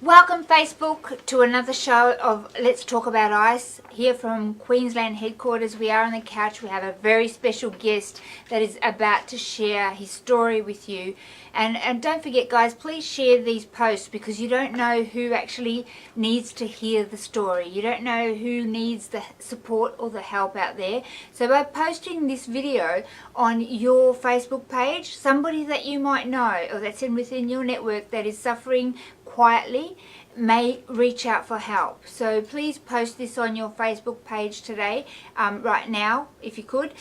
Welcome Facebook to another show of Let's Talk About Ice. Here from Queensland headquarters, we are on the couch. We have a very special guest that is about to share his story with you. And don't forget, guys, please share these posts because you don't know who actually needs to hear the story. You don't know who needs the support or the help out there. So by posting this video on your Facebook page, somebody that you might know or that's within your network that is suffering quietly may reach out for help. So please post this on your Facebook page today, right now, if you could,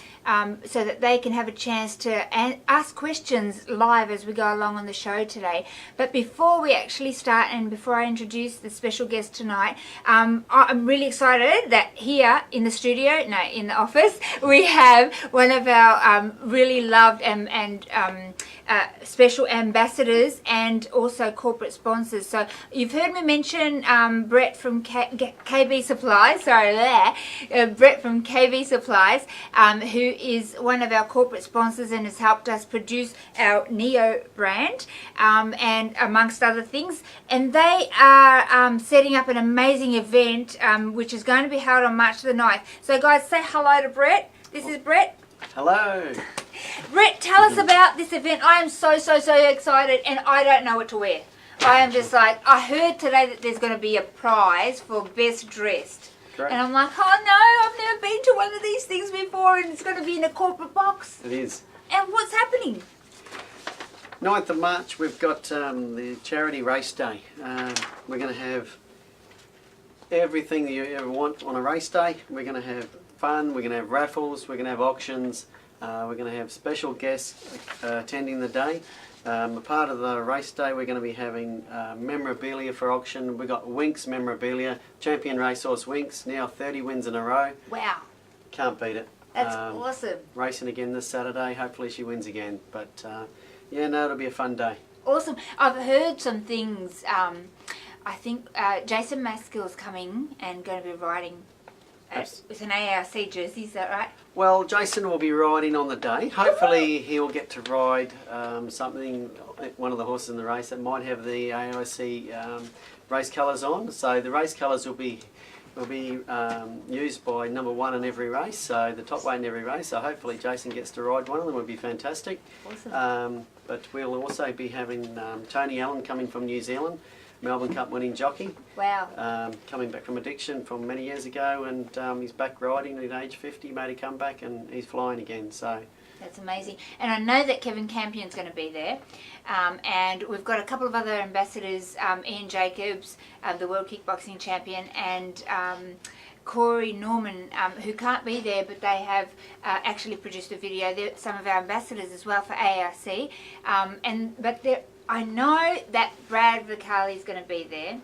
so that they can have a chance to ask questions live as we go along on the show today. But before we actually start and before I introduce the special guest tonight, I'm really excited that here in the studio, in the office, we have one of our really loved and special ambassadors and also corporate sponsors. So you've heard me mention Brett from KB Supplies, Brett from KB Supplies, who is one of our corporate sponsors and has helped us produce our Neo brand, and amongst other things. And they are setting up an amazing event which is going to be held on March the 9th. So guys, say hello to Brett. This is Brett. Hello. Brett, tell us about this event. I am so excited and I don't know what to wear. I am just like, I heard today that there's going to be a prize for best dressed. Correct. And I'm like, oh no, I've never been to one of these things before and it's going to be in a corporate box. It is. And what's happening? 9th of March, we've got the charity race day. We're going to have everything that you ever want on a race day. We're going to have fun, we're going to have raffles, we're going to have auctions, we're going to have special guests attending the day. A part of the race day, we're going to be having memorabilia for auction. We've got Winks memorabilia, champion racehorse Winks, now 30 wins in a row. Wow. Can't beat it. That's awesome. Racing again this Saturday, hopefully she wins again. But yeah, no, it'll be a fun day. Awesome. I've heard some things. I think Jason Maskell's coming and going to be riding. It's an ARC jersey, is that right? Well, Jason will be riding on the day. Hopefully he'll get to ride something, one of the horses in the race that might have the AIC race colours on. So the race colours will be used by number one in every race, so the top weight in every race. So hopefully Jason gets to ride one of them. Would be fantastic. Awesome. But we'll also be having Tony Allen coming from New Zealand, Melbourne Cup winning jockey. Wow. Coming back from addiction from many years ago, and he's back riding at age 50, made a comeback, and he's flying again. So that's amazing. And I know that Kevin Campion's going to be there. And we've got a couple of other ambassadors, Ian Jacobs, the World Kickboxing Champion, and Corey Norman, who can't be there, but they have actually produced a video. They're some of our ambassadors as well for ARC. I know that Brad Vicali is going to be there,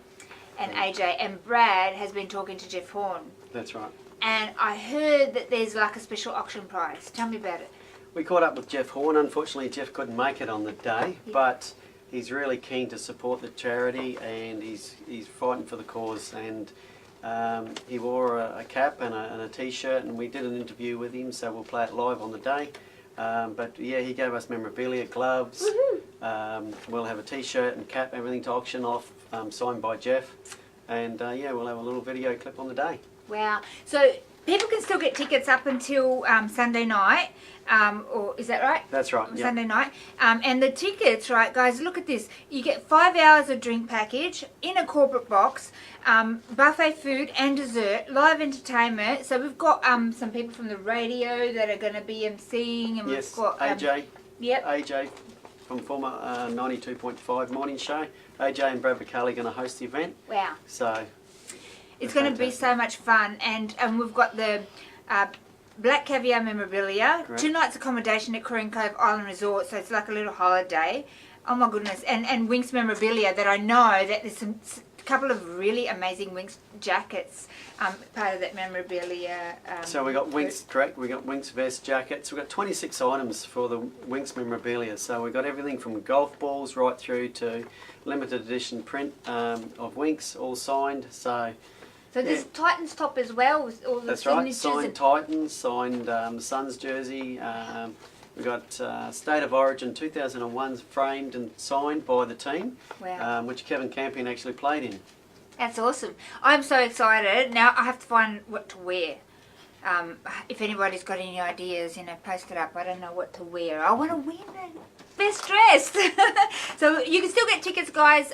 and AJ, and Brad has been talking to Jeff Horn. that's right. And I heard that there's like a special auction prize. Tell me about it. We caught up with Jeff Horn. Unfortunately, Jeff couldn't make it on the day, but he's really keen to support the charity, and he's fighting for the cause. And he wore a cap and a t-shirt, and we did an interview with him, so we'll play it live on the day. But yeah, he gave us memorabilia, gloves. We'll have a t-shirt and cap, everything to auction off, signed by Jeff. And yeah, we'll have a little video clip on the day. Wow. So people can still get tickets up until Sunday night, or is that right? That's right. Sunday night. And the tickets, right, guys, look at this. You get 5 hours of drink package in a corporate box, buffet food and dessert, live entertainment. So we've got some people from the radio that are going to be emceeing, and Yes, we've got AJ. Yep. AJ from former 92.5 morning show. AJ and Brad Vicali are going to host the event. Wow. So It's going to be so much fun, and we've got the Black Caviar memorabilia, Correct. 2 nights accommodation at Corinne Cove Island Resort, so it's like a little holiday. Oh my goodness, and Winks memorabilia that I know that there's a couple of really amazing Winks jackets, part of that memorabilia. So we got Winks, correct, we got Winks vest jackets, we've got 26 items for the Winks memorabilia. So we've got everything from golf balls right through to limited edition print of Winks, all signed. So there's Titans top as well with all the that's signatures. right, signed Titans, signed the Suns jersey, We've got State of Origin 2001 framed and signed by the team, Wow. which Kevin Campion actually played in. That's awesome. I'm so excited. Now I have to find what to wear. If anybody's got any ideas, post it up. I don't know what to wear. I want to wear the best dressed. So you can still get tickets, guys.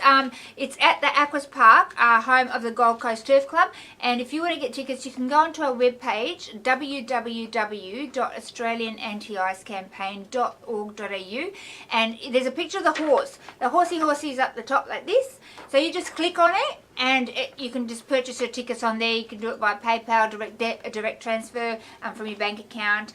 It's at the Aquas Park, home of the Gold Coast Turf Club. And if you want to get tickets, you can go onto our webpage, www.australianantiicecampaign.org.au, and there's a picture of the horse. The horsey is up the top like this. So you just click on it, and you can just purchase your tickets on there. You can do it by PayPal, direct transfer from your bank account,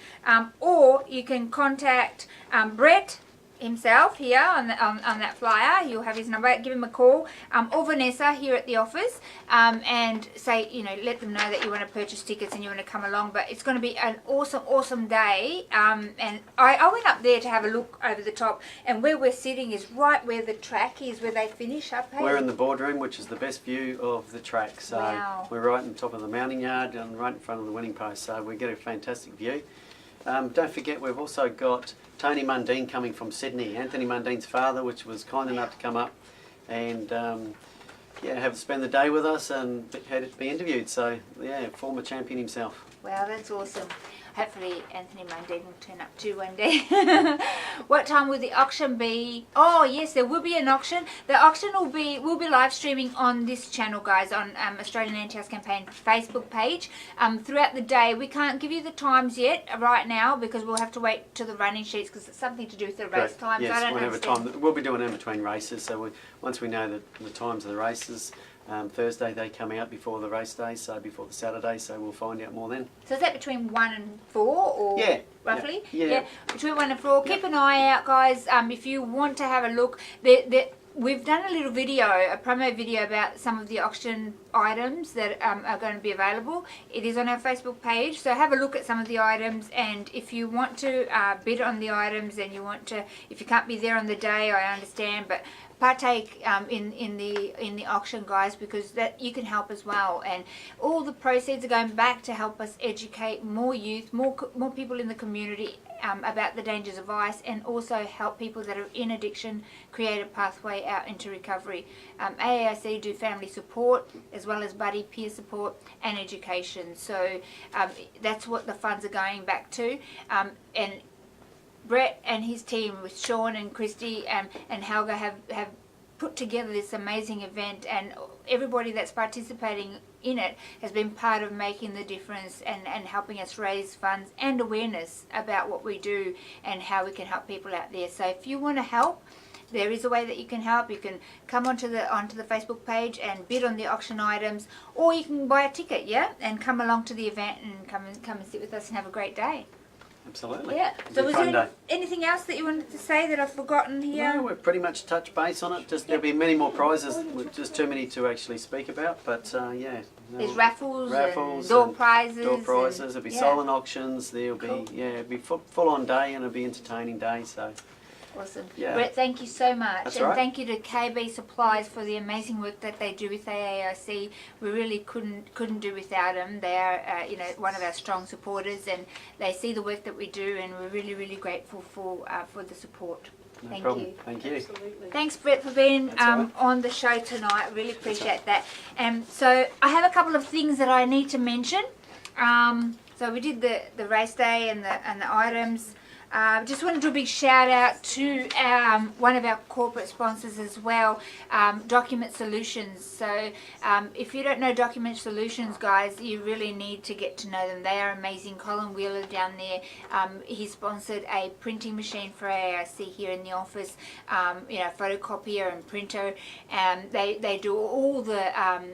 or you can contact Brett himself here on that flyer. You'll have his number. Give him a call, or Vanessa here at the office, and say, let them know that you want to purchase tickets and you want to come along. But it's going to be an awesome day. And I went up there to have a look over the top, and where we're sitting is right where the track is, where they finish up. Hey? We're in the boardroom, which is the best view of the track. So wow. We're right on top of the mounting yard and right in front of the winning post. So we get a fantastic view. Don't forget, we've also got Tony Mundine coming from Sydney, Anthony Mundine's father, which was kind enough to come up and spend the day with us and be interviewed. So yeah, former champion himself. Wow, that's awesome. Hopefully Anthony Mundine will turn up too one day. What time will the auction be? Oh yes, there will be an auction. The auction will be live streaming on this channel, guys, on Australian Anti-Ice Campaign Facebook page throughout the day. We can't give you the times yet right now because we'll have to wait till the running sheets because it's something to do with the race times. Yes, I don't whenever understand. time. We'll be doing them between races. So once we know the times of the races. Thursday they come out before the race day, so before the Saturday, so we'll find out more then. So is that between 1 and 4 or roughly? Yeah. Between 1 and 4. Keep an eye out, guys. If you want to have a look, we've done a little video, a promo video about some of the auction items that are going to be available. It is on our Facebook page, so have a look at some of the items, and if you want to bid on the items and if you can't be there on the day, I understand, but partake in the auction, guys, because that you can help as well, and all the proceeds are going back to help us educate more youth, more people in the community about the dangers of ice, and also help people that are in addiction create a pathway out into recovery. AAIC do family support as well as buddy peer support and education, so that's what the funds are going back to, and Brett and his team with Sean and Christy and Helga have put together this amazing event, and everybody that's participating in it has been part of making the difference and helping us raise funds and awareness about what we do and how we can help people out there. So if you want to help, there is a way that you can help. You can come onto the Facebook page and bid on the auction items, or you can buy a ticket, and come along to the event and come and sit with us and have a great day. Absolutely. Yeah. So was there anything else that you wanted to say that I've forgotten here? No, we've pretty much touched base on it. There'll be many more prizes, just too many to actually speak about. But there's raffles and door prizes. There'll be silent auctions. There'll be it'll be full on day, and it'll be entertaining day. So. Awesome. Yeah. Brett, thank you so much. That's and right. Thank you to KB Supplies for the amazing work that they do with AAIC. We really couldn't do without them. They are one of our strong supporters, and they see the work that we do, and we're really grateful for the support. No problem. Thank you. Absolutely. Thanks, Brett, for being on the show tonight. Really appreciate that. So I have a couple of things that I need to mention. So we did the race day and the items. Just want to do a big shout out to one of our corporate sponsors as well, Document Solutions. So if you don't know Document Solutions, guys, you really need to get to know them. They are amazing. Colin Wheeler down there, he sponsored a printing machine for AAIC here in the office, photocopier and printer. They do all the,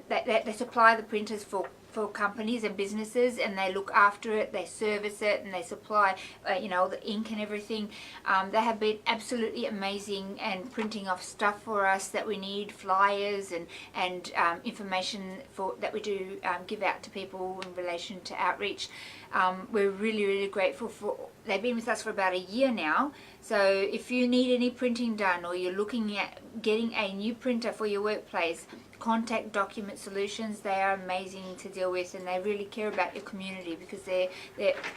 they supply the printers for companies and businesses, and they look after it, they service it, and they supply all the ink and everything. They have been absolutely amazing and printing off stuff for us that we need, flyers and information that we do give out to people in relation to outreach. We're really grateful for. They've been with us for about a year now, so if you need any printing done or you're looking at getting a new printer for your workplace, contact Document Solutions. They are amazing to deal with, and they really care about your community because they're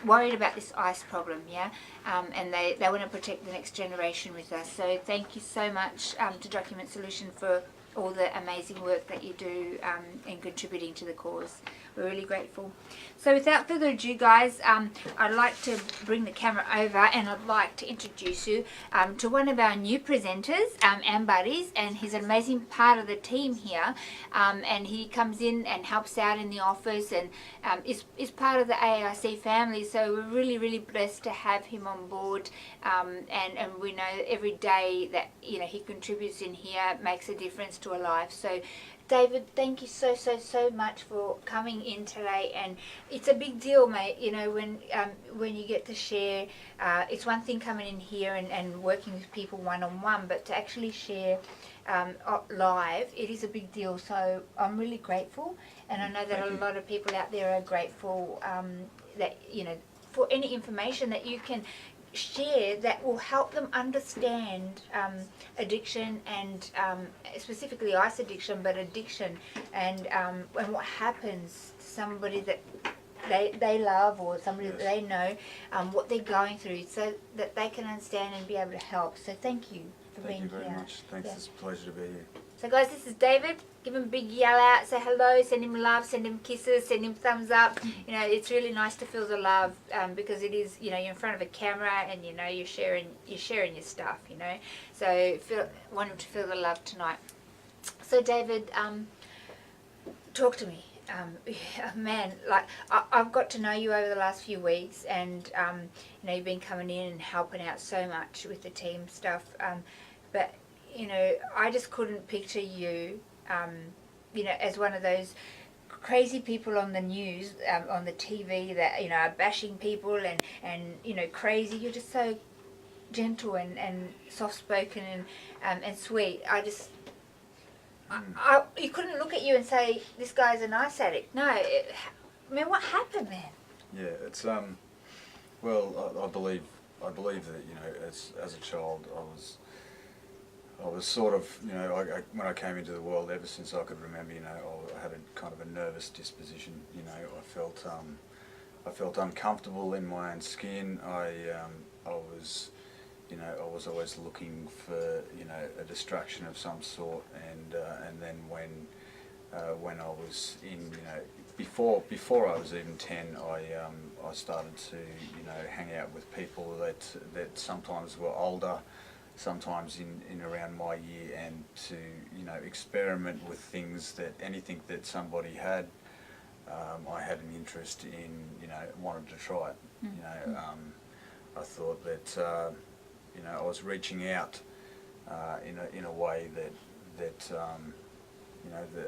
worried about this ice problem, yeah, and they want to protect the next generation with us. So thank you so much to Document Solution for all the amazing work that you do in contributing to the cause. We're really grateful. So without further ado, guys, I'd like to bring the camera over and I'd like to introduce you to one of our new presenters and buddies, and he's an amazing part of the team here, and he comes in and helps out in the office and is part of the AIC family. So we're really blessed to have him on board, and we know every day that he contributes in here makes a difference to a life. So David, thank you so much for coming in today, and it's a big deal, mate, when you get to share. It's one thing coming in here and working with people one-on-one, but to actually share live, it is a big deal. So I'm really grateful, and I know that a lot of people out there are grateful that, for any information that you can share that will help them understand addiction, and specifically ice addiction, but addiction and what happens to somebody that they love, or somebody that they know, what they're going through, so that they can understand and be able to help. So thank you for being here. Thank you very much. Thanks, Yeah. it's a pleasure to be here. So guys, this is David. Give him a big yell out, say hello, send him love, send him kisses, send him thumbs up. It's really nice to feel the love, because it is, you're in front of a camera and you're sharing your stuff, So want him to feel the love tonight. So David, talk to me. Man, like I've got to know you over the last few weeks, and you've been coming in and helping out so much with the team stuff, but I just couldn't picture you, as one of those crazy people on the news, on the TV that, are bashing people and crazy. You're just so gentle and soft-spoken and sweet. You couldn't look at you and say, this guy's an ice addict. No, what happened, man? Yeah, it's well, I believe that as a child I was sort of, when I came into the world, ever since I could remember, I had a kind of a nervous disposition. I felt uncomfortable in my own skin. I was always looking for, a distraction of some sort. And then when I was in, before I was even 10, I started to, hang out with people that sometimes were older, sometimes in around my year, and to experiment with things, anything that somebody had, I had an interest in, wanted to try it. I thought that I was reaching out in a way that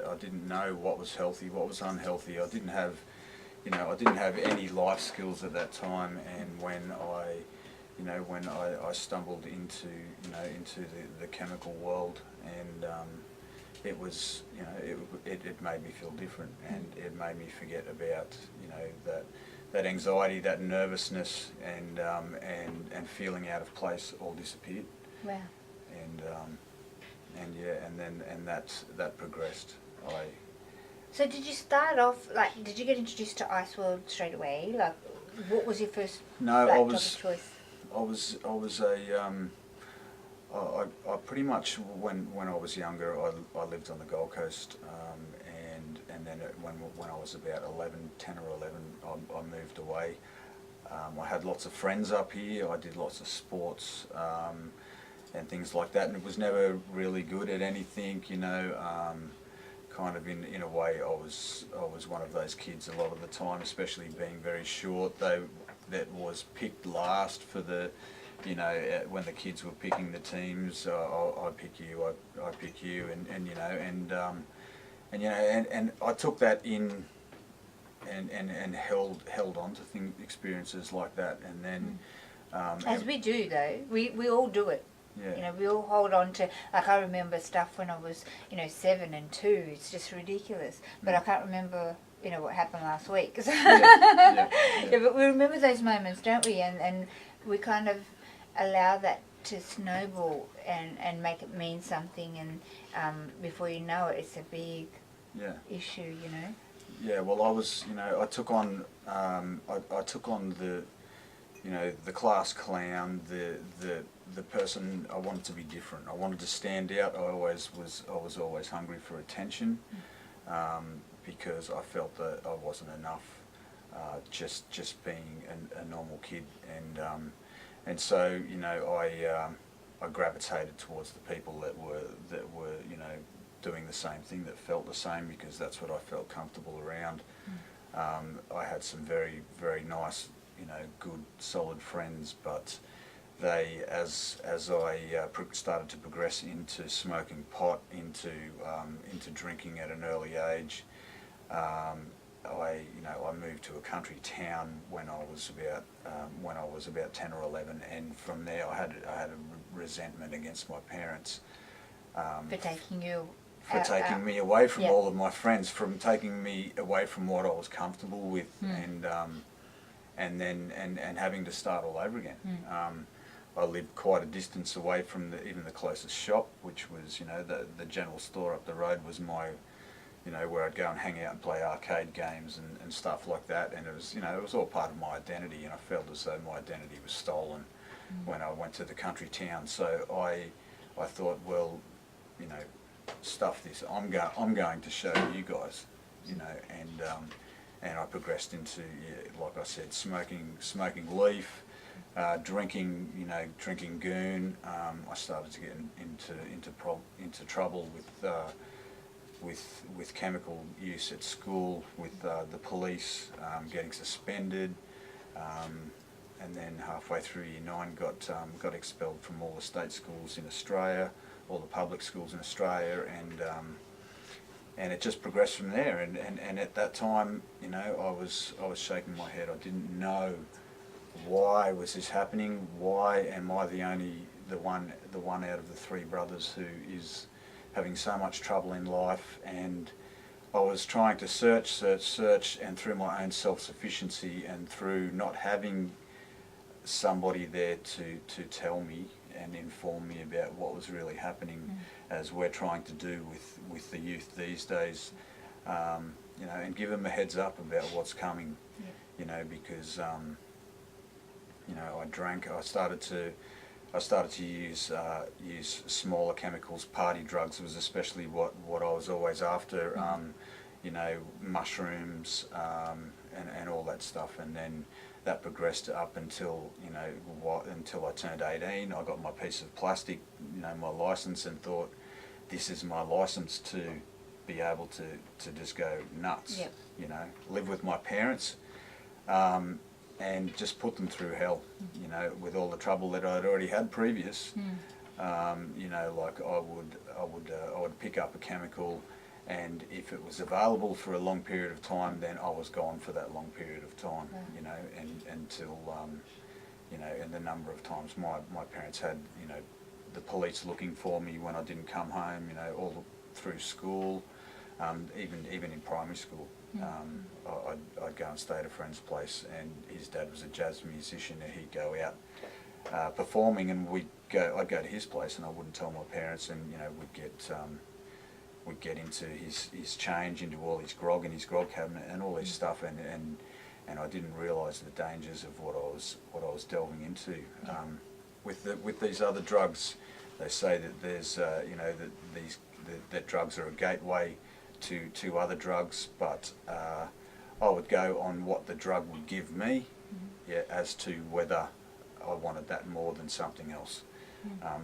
I didn't know what was healthy, what was unhealthy. I didn't have any life skills at that time, and when I stumbled into the chemical world, and it was it made me feel different, and it made me forget about that anxiety, that nervousness, and feeling out of place all disappeared. Wow. And that progressed. So did you start off, did you get introduced to Ice World straight away? What was your first job of choice? I pretty much, when I was younger, I lived on the Gold Coast, and then when I was about 10 or 11, I moved away. I had lots of friends up here. I did lots of sports and things like that, and it was never really good at anything, kind of in a way I was one of those kids a lot of the time, especially being very short, that was picked last for the, when the kids were picking the teams. I pick you, I pick you, and I took that in and held on to experiences like that, and then as we do though, we all do it. Yeah. We all hold on to, I remember stuff when I was, 7 and 2, it's just ridiculous. But I can't remember, what happened last week. Yeah, but we remember those moments, don't we? And we kind of allow that to snowball and make it mean something, and before you know it, it's a big issue, you know. Yeah, well, I was, you know, I took on the, you know, the class clown, the person. I wanted to be different. I wanted to stand out. I was always hungry for attention, because I felt that I wasn't enough, just being a normal kid, and so, you know, I gravitated towards the people that were you know, doing the same thing, that felt the same, because that's what I felt comfortable around. I had some very, very nice, you know, good, solid friends, but they, as I started to progress into smoking pot, into drinking at an early age, I moved to a country town when I was about 10 or 11, and from there I had a resentment against my parents For taking you for taking me away from all of my friends, from taking me away from what I was comfortable with, and having to start all over again. I lived quite a distance away from even the closest shop, which was, you know, the general store up the road was my, you know, where I'd go and hang out and play arcade games and stuff like that. And it was, you know, it was all part of my identity, and I felt as though my identity was stolen when I went to the country town. So I thought, well, you know, stuff this. I'm going to show you guys, you know, and I progressed into, like I said, smoking leaf, drinking, you know, drinking goon. I started to get into trouble with chemical use at school, with the police, getting suspended, and then halfway through year 9 got expelled from all the state schools in Australia, all the public schools in Australia, and it just progressed from there. And at that time, you know, I was shaking my head. I didn't know why was this happening. Why am I the one out of the 3 brothers who is having so much trouble in life? And I was trying to search, and through my own self-sufficiency and through not having somebody there to tell me and inform me about what was really happening, as we're trying to do with the youth these days, you know, and give them a heads up about what's coming, you know, because you know, I started to use smaller chemicals. Party drugs was especially what I was always after, you know, mushrooms, and all that stuff. And then that progressed up until, you know, until I turned 18. I got my piece of plastic, you know, my license, and thought, this is my license to be able to just go nuts, you know, live with my parents, and just put them through hell, you know, with all the trouble that I'd already had previous. You know, like I would pick up a chemical, and if it was available for a long period of time, then I was gone for that long period of time, you know, and until, you know, and the number of times my parents had, you know, the police looking for me when I didn't come home, you know, all through school, even in primary school. I'd go and stay at a friend's place, and his dad was a jazz musician, and he'd go out performing, and I'd go to his place, and I wouldn't tell my parents, and, you know, we'd get into his change, into all his grog in his grog cabinet and all this stuff, and I didn't realise the dangers of what I was delving into. With these other drugs, they say that there's you know, that drugs are a gateway to other drugs, but I would go on what the drug would give me, as to whether I wanted that more than something else.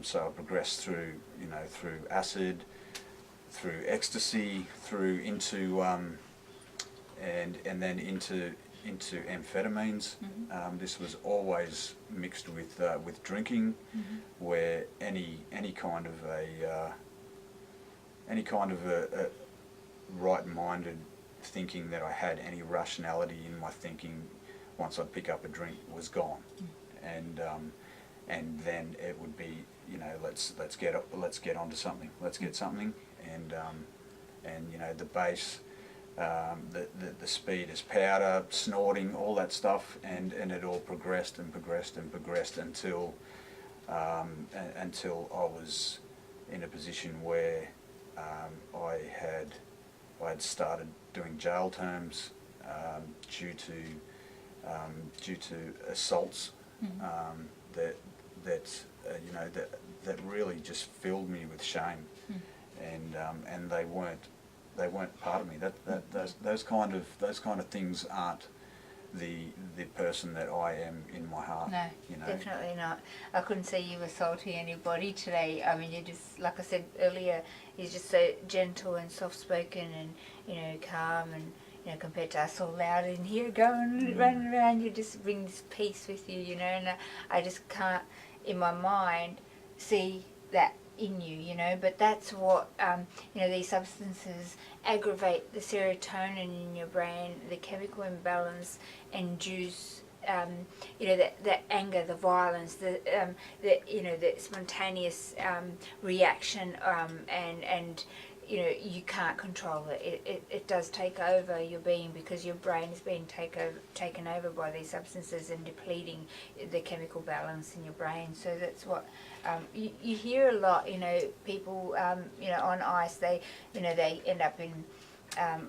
So I progressed through, you know, through acid, through ecstasy, through into and then into amphetamines. This was always mixed with drinking, where any kind of a right-minded thinking that I had, any rationality in my thinking, once I'd pick up a drink, was gone, and then it would be, you know, let's get onto something, let's get something, and you know, the bass, the speed is powder, snorting, all that stuff, and it all progressed and progressed and progressed until until I was in a position where I had started doing jail terms due to assaults that really just filled me with shame, and they weren't part of me. Those kind of things aren't the person that I am in my heart. No, you know. definitely not. I couldn't see you assaulting anybody today. I mean, you're just, like I said earlier, you're just so gentle and soft-spoken and, calm, and, compared to us all loud in here going, running around, you just bring this peace with you, and I just can't, in my mind, see that in you, but that's what, these substances aggravate the serotonin in your brain, the chemical imbalance, induce, that anger, the violence, the spontaneous reaction, and you can't control it. It does take over your being, because your brain is being taken over by these substances and depleting the chemical balance in your brain. So that's what you hear a lot. People on ice, they end up in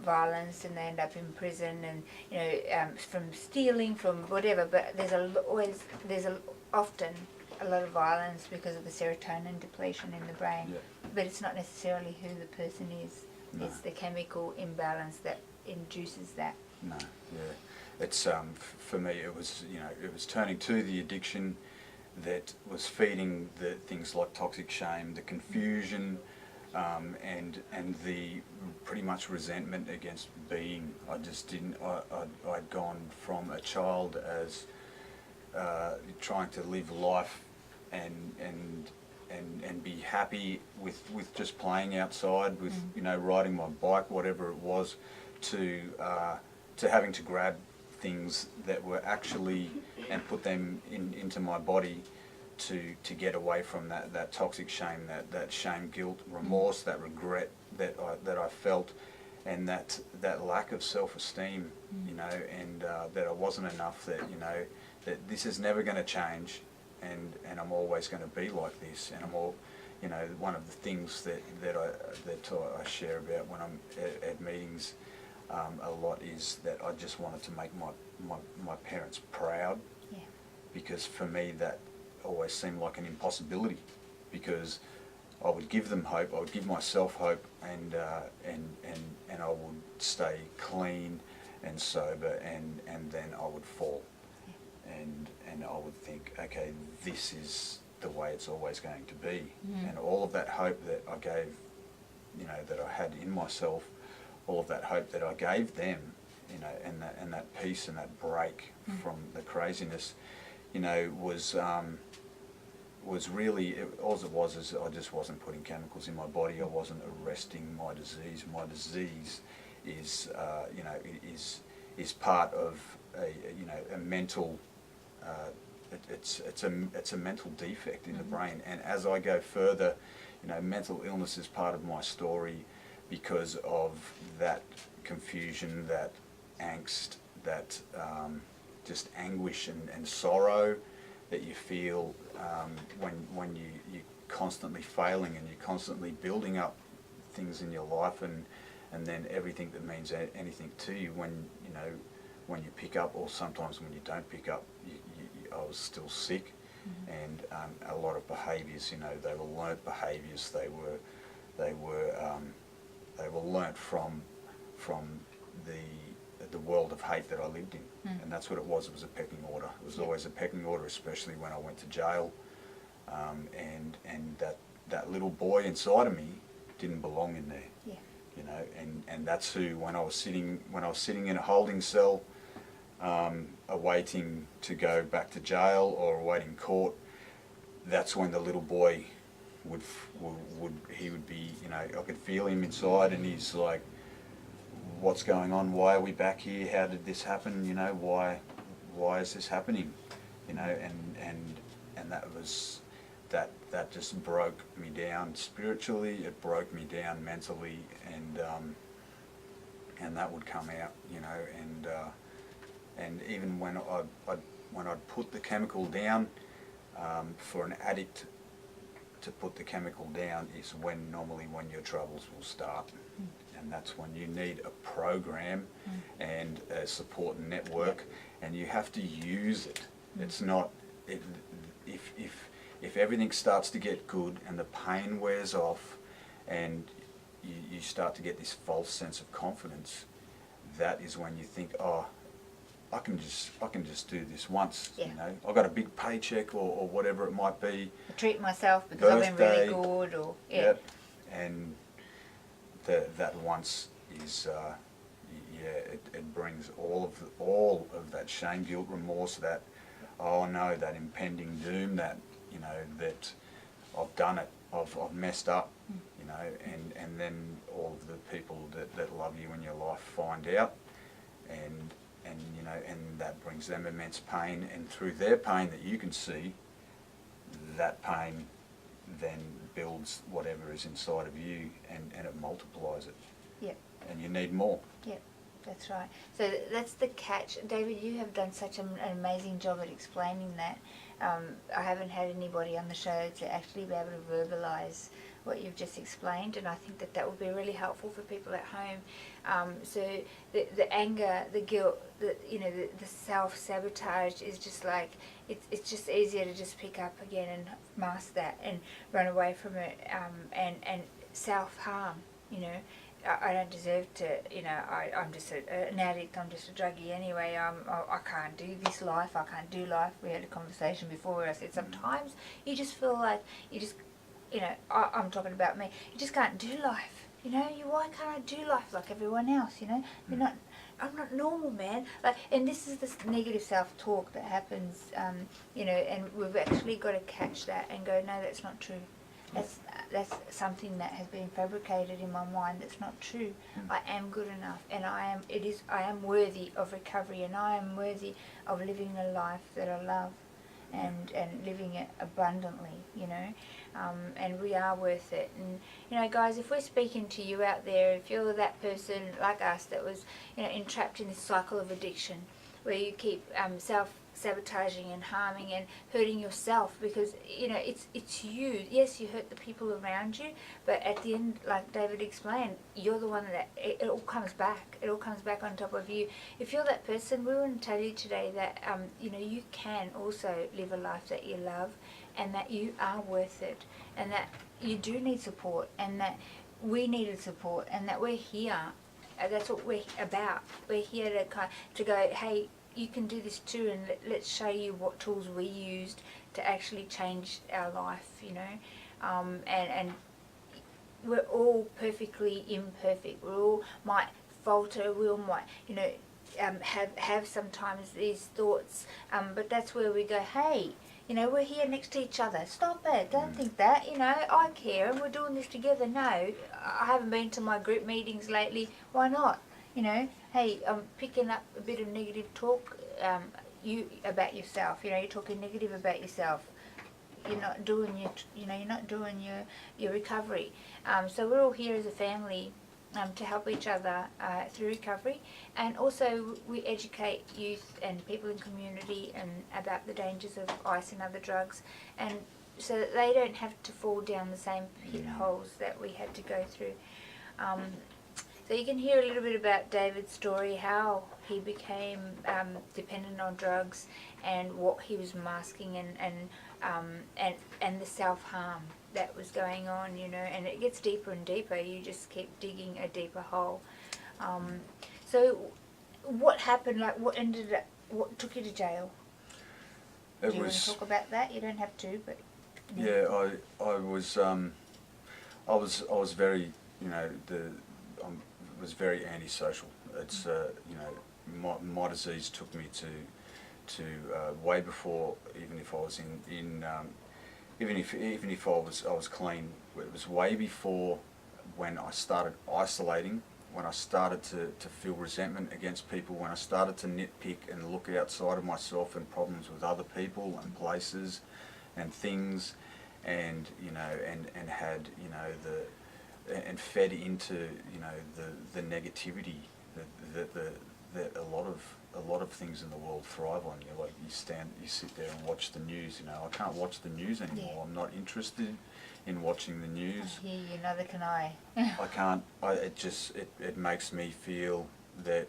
violence, and they end up in prison, and from stealing, from whatever. But there's often a lot of violence because of the serotonin depletion in the brain. Yeah. But it's not necessarily who the person is. No. It's the chemical imbalance that induces that. No, yeah. It's for me, it was turning to the addiction that was feeding the things like toxic shame, the confusion, and the pretty much resentment against being. I just didn't. I'd gone from a child as trying to live life and be happy with just playing outside, with riding my bike, whatever it was, to having to grab things that were actually and put them into my body to get away from that toxic shame, that shame, guilt, remorse, that regret that I felt, and that lack of self-esteem, and that I wasn't enough, that this is never going to change, and I'm always going to be like this, and I'm all, one of the things that I share about when I'm at meetings a lot is that I just wanted to make my parents proud, because for me that always seemed like an impossibility, because I would give them hope, I would give myself hope, and I would stay clean and sober, and then I would fall. And I would think, okay, this is the way it's always going to be. And all of that hope that I gave, that I had in myself, all of that hope that I gave them, and that peace and that break from the craziness, was really, all it was is I just wasn't putting chemicals in my body. I wasn't arresting my disease. My disease is, is part of a mental. It's a mental defect in the brain, and as I go further, mental illness is part of my story because of that confusion, that angst, that just anguish and sorrow that you feel when you're constantly failing and you're constantly building up things in your life, and then everything that means anything to you, when you pick up, or sometimes when you don't pick up, I was still sick, and a lot of behaviours, they were learnt behaviours. They were learnt from the world of hate that I lived in, and that's what it was. It was a pecking order. It was always a pecking order, especially when I went to jail, and that little boy inside of me didn't belong in there. And that's who, when I was sitting in a holding cell, awaiting to go back to jail or awaiting court, that's when the little boy would be, I could feel him inside, and he's like, what's going on? Why are we back here? How did this happen? Why is this happening? And that was, that just broke me down spiritually. It broke me down mentally, and that would come out, and even when I'd put the chemical down, for an addict to put the chemical down is normally when your troubles will start. And that's when you need a program and a support network, and you have to use it. It's not, if everything starts to get good and the pain wears off and you start to get this false sense of confidence, that is when you think, oh, I can just do this once. You know, I got a big paycheck or whatever it might be. I treat myself because I've been really good, or and that once is it brings all of that shame, guilt, remorse, that oh no, that impending doom, that you know that I've done it, I've messed up, you know, and then all of the people that love you in your life find out, and you know, and that brings them immense pain, and through their pain that you can see, that pain then builds whatever is inside of you, and it multiplies it. Yep. And you need more. Yep, that's right. So that's the catch. David, you have done such an amazing job at explaining that. I haven't had anybody on the show to actually be able to verbalise what you've just explained, and I think that would be really helpful for people at home. So the anger, the guilt, the self-sabotage is just like, it's just easier to just pick up again and mask that and run away from it, and self-harm, you know. I don't deserve to, you know, I'm just an addict, I'm just a druggie anyway, I can't do this life, I can't do life. We had a conversation before where I said sometimes you just feel like you just, you know, I'm talking about me, you just can't do life, you know, why can't I do life like everyone else, you know, I'm not normal, man. Like, and this is this negative self-talk that happens, you know, and we've actually got to catch that and go, no, that's not true. That's something that has been fabricated in my mind. That's not true. I am good enough, and I am worthy of recovery, and I am worthy of living a life that I love, and living it abundantly, you know, and we are worth it. And you know, guys, if we're speaking to you out there, if you're that person like us that was, you know, entrapped in this cycle of addiction, where you keep self-sabotaging and harming and hurting yourself, because you know it's you. Yes, you hurt the people around you, but at the end, like David explained, you're the one that it all comes back. It all comes back on top of you. If you're that person, we want to tell you today that you know, you can also live a life that you love, and that you are worth it, and that you do need support, and that we needed support, and that we're here. That's what we're about. We're here to go, hey, you can do this too, and let's show you what tools we used to actually change our life, you know. And we're all perfectly imperfect. We all might falter, we all might, you know, have sometimes these thoughts, but that's where we go, hey, you know, we're here next to each other. Stop it. Don't think that. You know, I care and we're doing this together. No, I haven't been to my group meetings lately. Why not? You know, hey, I'm picking up a bit of negative talk about yourself. You know, you're talking negative about yourself. You're not doing your recovery. So we're all here as a family to help each other through recovery, and also we educate youth and people in community and about the dangers of ice and other drugs, and so that they don't have to fall down the same pit holes that we had to go through. So you can hear a little bit about David's story, how he became dependent on drugs, and what he was masking, and the self-harm that was going on, you know, and it gets deeper and deeper. You just keep digging a deeper hole. So what happened, like what took you to jail? Do you want to talk about that? You don't have to, but... Yeah, I was very, you know, was very antisocial. It's you know, my disease took me to way before, even if I was even if I was clean, it was way before when I started isolating, when I started to feel resentment against people, when I started to nitpick and look outside of myself and problems with other people and places and things, and you know, and had, you know, and fed into, you know, the negativity, the that a lot of things in the world thrive on you. Like you sit there and watch the news. You know, I can't watch the news anymore. Yeah. I'm not interested in watching the news. I hear you, neither can I. I can't. It makes me feel that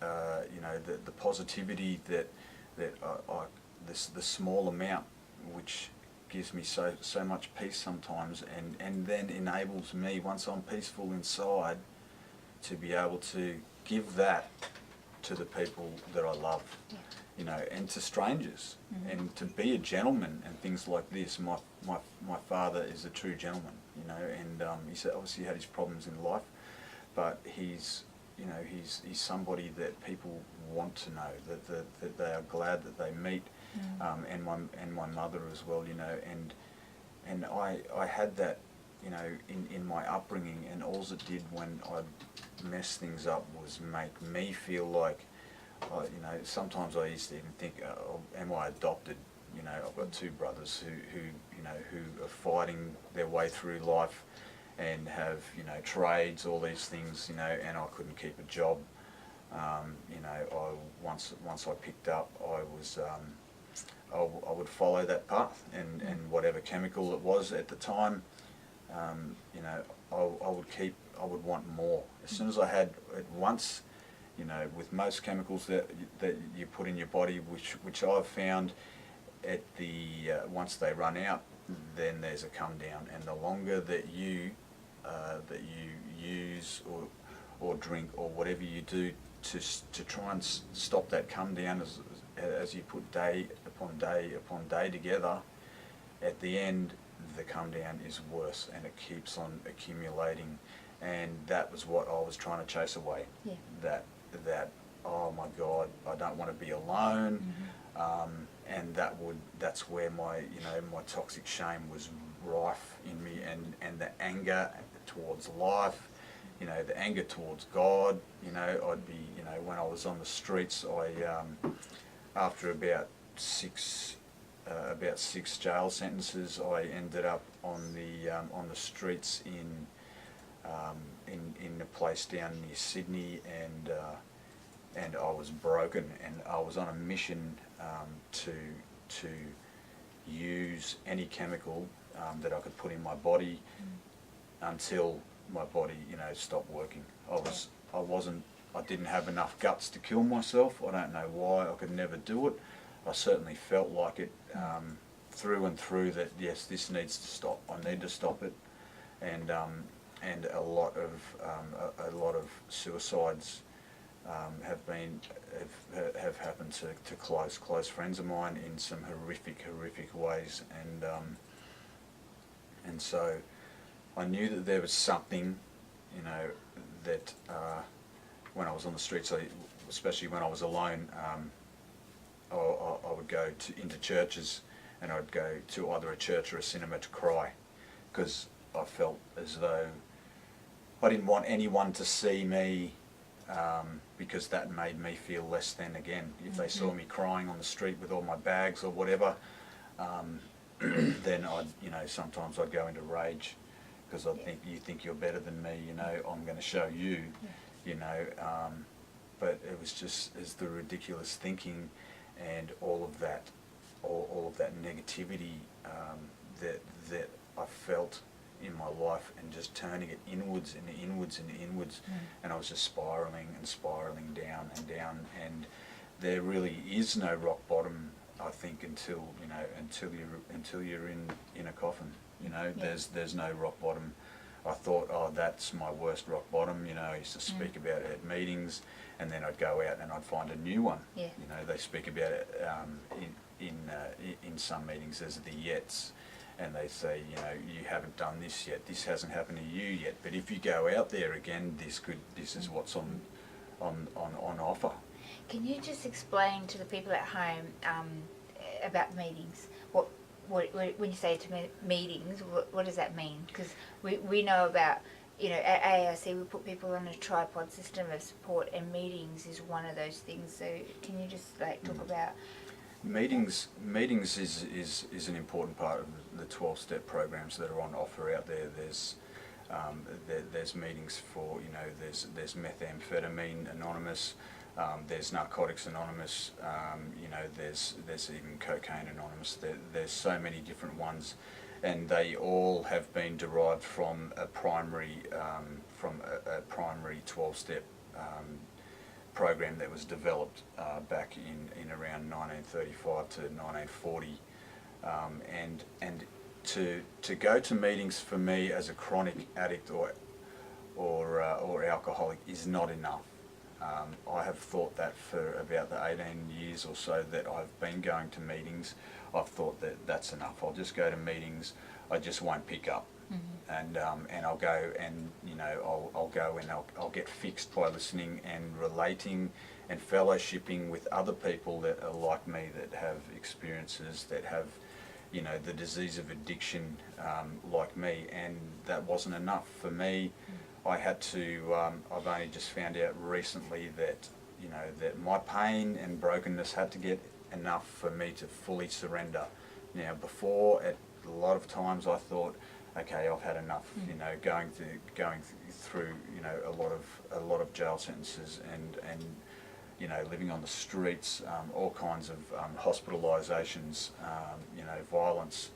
you know, the positivity that the small amount which gives me so much peace sometimes, and then enables me, once I'm peaceful inside, to be able to give that to the people that I love, Yeah. you know, and to strangers, and to be a gentleman and things like this. My father is a true gentleman, you know, and he's obviously had his problems in life, but he's somebody that people want to know, that they are glad that they meet, and my mother as well, you know, and I had that, you know, in my upbringing, and all it did when I mess things up was make me feel like, you know, sometimes I used to even think, am I adopted? You know, I've got two brothers who you know, who are fighting their way through life and have, you know, trades, all these things, you know, and I couldn't keep a job. You know, once I picked up, I would follow that path, and whatever chemical it was at the time, you know, I would want more. As soon as I had it once, you know, with most chemicals that you put in your body, which I've found at the once they run out, then there's a come down, and the longer that you use or drink or whatever you do to try and stop that come down, as you put day upon day upon day together, at the end the come down is worse, and it keeps on accumulating. And that was what I was trying to chase away. Yeah. That oh my God, I don't want to be alone. And that's where my toxic shame was rife in me, and the anger towards life, you know, the anger towards God. You know, I'd be, you know, when I was on the streets, after about six jail sentences, I ended up on the streets in a place down near Sydney, and I was broken, and I was on a mission to use any chemical that I could put in my body until my body, you know, stopped working. I didn't have enough guts to kill myself. I don't know why. I could never do it. I certainly felt like it through and through, that yes, this needs to stop. I need to stop it, and a lot of suicides have happened to close friends of mine in some horrific ways, and so I knew that there was something, you know, that when I was on the streets, especially when I was alone, I would go into churches, and I'd go to either a church or a cinema to cry, because I felt as though I didn't want anyone to see me, because that made me feel less than again. If they saw me crying on the street with all my bags or whatever, then sometimes I'd go into rage, because I'd think, you think you're better than me, you know, I'm going to show you, you know. But it was just as the ridiculous thinking and all of that negativity that I felt in my life, and just turning it inwards and inwards and inwards, and I was just spiraling down and down, and there really is no rock bottom, I think, until you're in a coffin, you know. There's no rock bottom. I thought, oh, that's my worst rock bottom, you know. I used to speak about it at meetings, and then I'd go out and I'd find a new one. You know, they speak about it in some meetings as the yets, and they say, you know, you haven't done this yet, this hasn't happened to you yet, but if you go out there again, this is what's on offer. Can you just explain to the people at home about meetings? When you say meetings, what does that mean? Because we know about, you know, at AIC we put people on a tripod system of support, and meetings is one of those things. So can you just talk about Meetings is an important part of the 12-step programs that are on offer out there. There's meetings for, you know, there's Methamphetamine Anonymous, There's Narcotics Anonymous, you know, there's even Cocaine Anonymous. There's so many different ones, and they all have been derived from a primary 12-step program that was developed back in around 1935 to 1940, and to go to meetings for me as a chronic addict or alcoholic is not enough. I have thought that for about the 18 years or so that I've been going to meetings. I've thought that that's enough. I'll just go to meetings. I just won't pick up, and I'll go and I'll go and I'll get fixed by listening and relating and fellowshipping with other people that are like me, that have experiences, that have the disease of addiction like me, and that wasn't enough for me. I had to, I've only just found out recently that, that my pain and brokenness had to get enough for me to fully surrender. Now, before, at a lot of times I thought, okay, I've had enough, going through, a lot of jail sentences and living on the streets, all kinds of hospitalisations, violence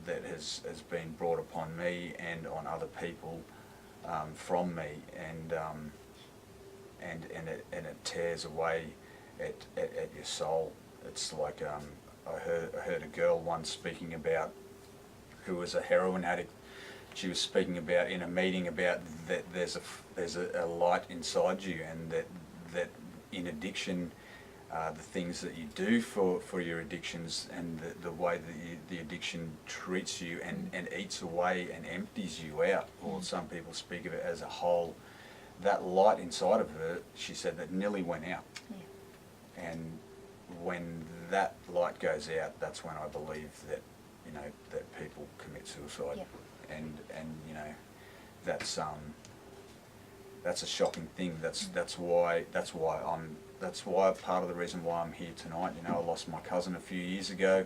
that has been brought upon me and on other people from me, and it tears away at your soul. It's like I heard a girl once speaking about, who was a heroin addict. She was speaking about in a meeting about that there's a light inside you, and that in addiction, the things that you do for your addictions, and the way that the addiction treats you and eats away and empties you out, or some people speak of it as a hole, that light inside of her, she said, that nearly went out. Yeah. And when that light goes out, that's when I believe that that people commit suicide. Yeah. And that's a shocking thing. That's why part of the reason why I'm here tonight. I lost my cousin a few years ago,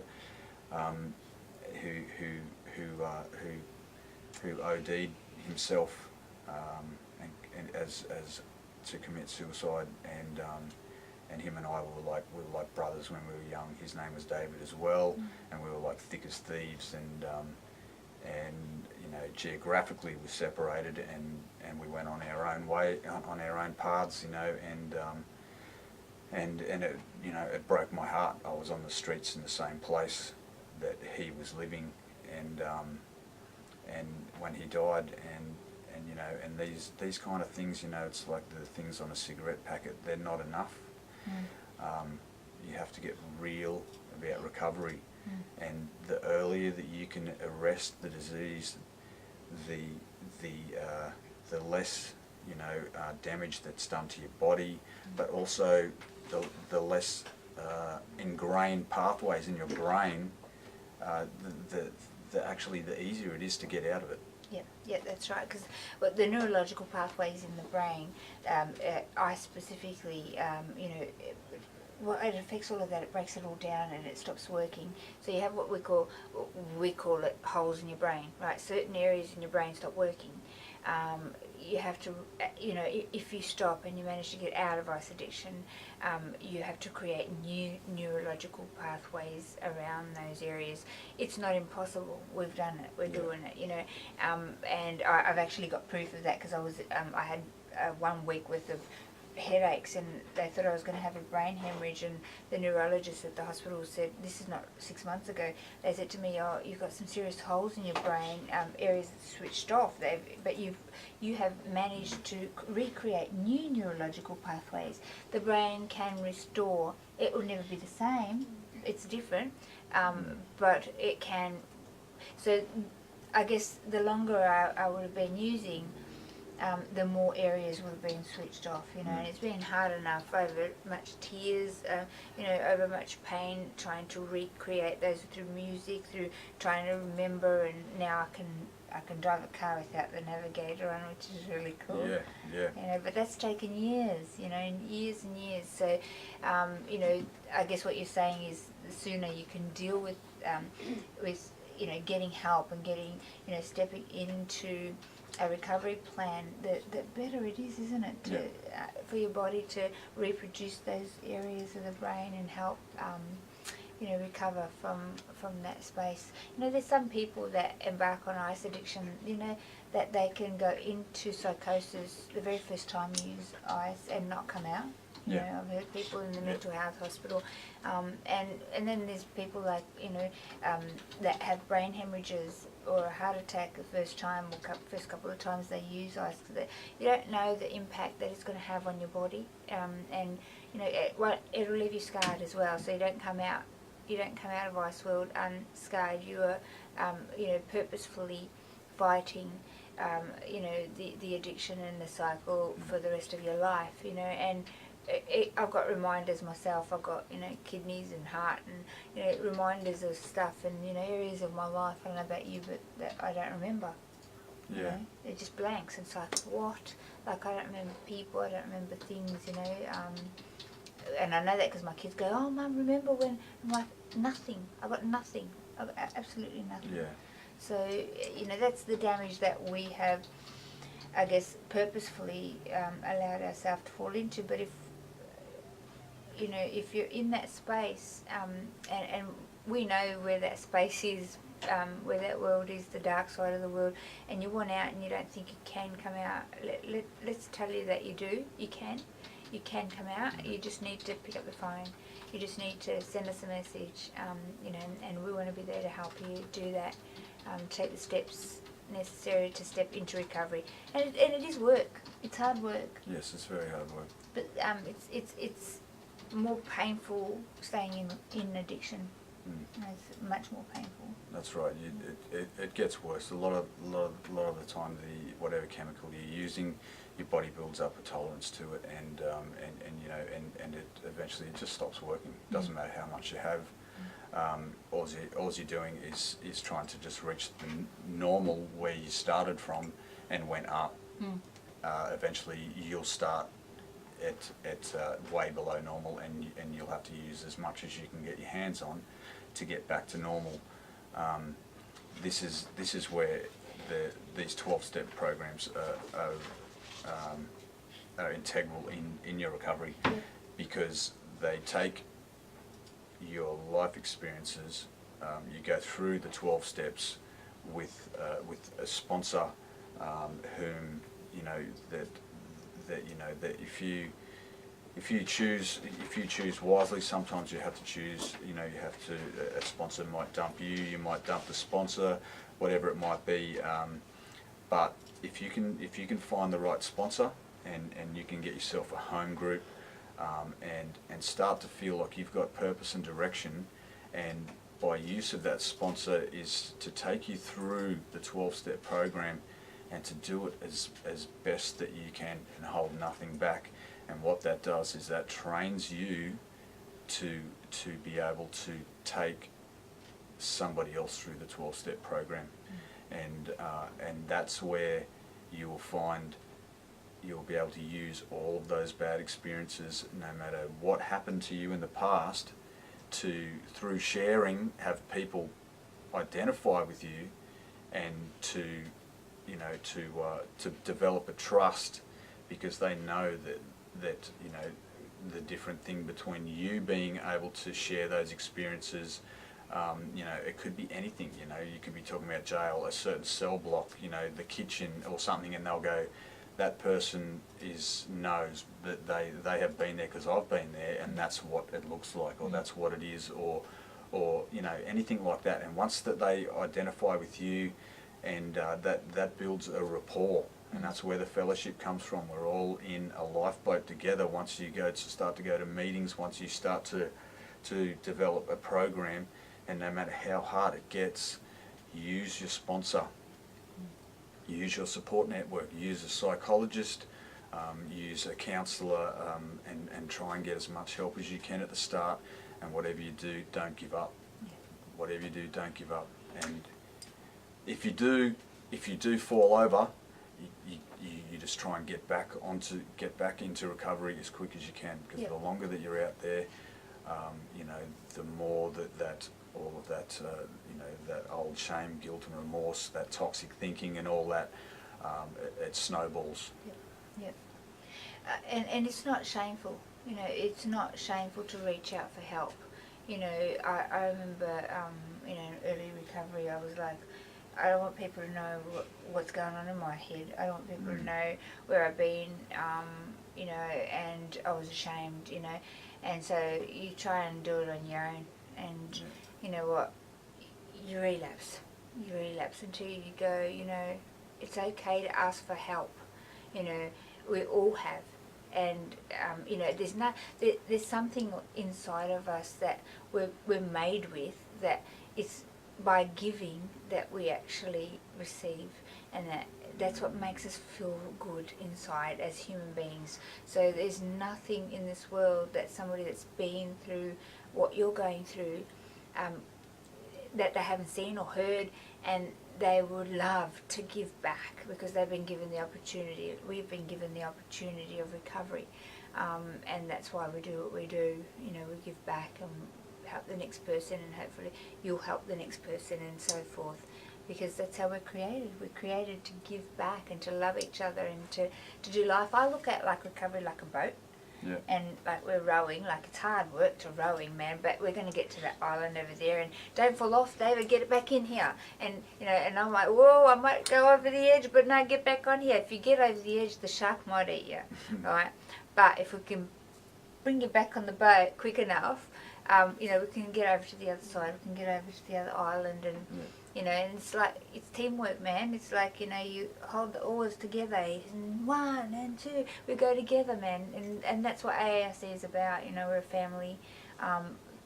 who OD'd himself and as to commit suicide, and him and I were like brothers when we were young. His name was David as well, and we were like thick as thieves, and geographically we separated, and we went on our own way, on our own paths, and it it broke my heart. I was on the streets in the same place that he was living, and when he died, and these kind of things, it's like the things on a cigarette packet. They're not enough. You have to get real about recovery, and the earlier that you can arrest the disease, the less damage that's done to your body, but also the less ingrained pathways in your brain, the easier it is to get out of it. Yeah, that's right. Because the neurological pathways in the brain, I specifically, it affects all of that. It breaks it all down and it stops working. So you have what we call it holes in your brain, right? Certain areas in your brain stop working. You have to, if you stop and you manage to get out of ice addiction, you have to create new neurological pathways around those areas. It's not impossible. We've done it. We're doing it, and I've actually got proof of that, because I had 1 week worth of headaches, and they thought I was going to have a brain hemorrhage, and the neurologist at the hospital said, this is not 6 months ago, they said to me, oh, you've got some serious holes in your brain, areas that switched off, but you have managed to recreate new neurological pathways. The brain can restore. It will never be the same, it's different, but it can. So I guess the longer I would have been using, the more areas would have been switched off, and it's been hard enough over much tears, over much pain, trying to recreate those through music, through trying to remember, and now I can drive a car without the navigator on, which is really cool. Yeah. But that's taken years, years and years. So, I guess what you're saying is the sooner you can deal with getting help and getting, stepping into a recovery plan, the better it is, isn't it, to for your body to reproduce those areas of the brain and help you know, recover from that space. You know, there's some people that embark on ice addiction, you know, that they can go into psychosis the very first time you use ice and not come out. You know, I've heard people in the mental health hospital, and then there's people like, you know, that have brain hemorrhages or a heart attack the first time or first couple of times they use ice. You don't know the impact that it's going to have on your body, and you know, it'll leave you scarred as well. So you don't come out of Ice World unscarred. You are, you know, purposefully fighting, you know, the addiction and the cycle for the rest of your life. You know, and I've got reminders myself. I've got, you know, kidneys and heart and, you know, reminders of stuff and, you know, areas of my life. I don't know about you, but that I don't remember. You know, they're just blanks. And it's like, what? Like, I don't remember people. I don't remember things. You know. And I know that because my kids go, "Oh, Mum, remember when?" I'm like, nothing. I've got nothing. I've got absolutely nothing. Yeah. So, you know, that's the damage that we have, I guess, purposefully allowed ourselves to fall into. But if, you know, if you're in that space, and we know where that space is, where that world is, the dark side of the world, and you want out and you don't think you can come out, let's tell you that you do. You can. You can come out. You just need to pick up the phone. You just need to send us a message, you know, and we want to be there to help you do that. Take the steps necessary to step into recovery. And it is work. It's hard work. Yes, it's very hard work. But it's more painful staying in addiction. It's much more painful. That's right. It gets worse. A lot of the time, whatever chemical you're using, your body builds up a tolerance to it, and you know, and it eventually it just stops working. Doesn't matter how much you have. All you're doing is trying to just reach the normal where you started from and went up. Eventually, you'll start at way below normal, and you'll have to use as much as you can get your hands on to get back to normal. This is where these 12-step programs are integral in your recovery, because they take your life experiences. You go through the 12 steps with a sponsor, whom you know that you know that if you choose wisely, sometimes you have to choose. You know, you have to. A sponsor might dump you. You might dump the sponsor, whatever it might be. But if you can find the right sponsor, and you can get yourself a home group, and start to feel like you've got purpose and direction, and by use of that sponsor is to take you through the 12-step program and to do it as best that you can and hold nothing back. And what that does is that trains you to be able to take somebody else through the 12-step program. And that's where you will find you'll be able to use all of those bad experiences, no matter what happened to you in the past, to, through sharing, have people identify with you, and to, you know, to develop a trust, because they know that you know, the different thing between you being able to share those experiences. You know, it could be anything. You know, you could be talking about jail, a certain cell block, you know, the kitchen or something, and they'll go, that person knows that they have been there because I've been there, and that's what it looks like, or that's what it is, or you know, anything like that. And once that they identify with you, and that builds a rapport, and that's where the fellowship comes from. We're all in a lifeboat together. Once you start to go to meetings, once you start to develop a program, and no matter how hard it gets, use your sponsor, use your support network, use a psychologist, use a counsellor, and try and get as much help as you can at the start. And whatever you do, don't give up. Whatever you do, don't give up. And if you do fall over, you just try and get back into recovery as quick as you can, because the longer that you're out there, you know, the more that all of that, you know, that old shame, guilt and remorse, that toxic thinking and all that, it snowballs. Yep. And it's not shameful. You know, it's not shameful to reach out for help. You know, I remember, you know, in early recovery, I was like, I don't want people to know what's going on in my head. I don't want people to know where I've been, you know, and I was ashamed, you know. And so you try and do it on your own. And you know what? You relapse. You relapse until you go, you know, it's okay to ask for help. You know, we all have. And you know, there's something inside of us that we're made with, that it's by giving that we actually receive, and that's what makes us feel good inside as human beings. So there's nothing in this world that somebody that's been through what you're going through, that they haven't seen or heard, and they would love to give back because they've been given the opportunity. We've been given the opportunity of recovery, and that's why we do what we do. You know, we give back and help the next person, and hopefully you'll help the next person, and so forth, because that's how we're created. We're created to give back and to love each other and to do life. I look at like recovery like a boat. Yeah. And like we're rowing, like it's hard work to rowing, man, but we're going to get to that island over there, and don't fall off, David, get it back in here. And you know, and I'm like, whoa, I might go over the edge, but no, get back on here. If you get over the edge, the shark might eat you, right? But if we can bring you back on the boat quick enough, you know, we can get over to the other side, we can get over to the other island, and you know, and it's like, it's teamwork, man. It's like, you know, you hold the oars together, and 1 and 2, we go together, man. And that's what AARC is about. You know, we're a family.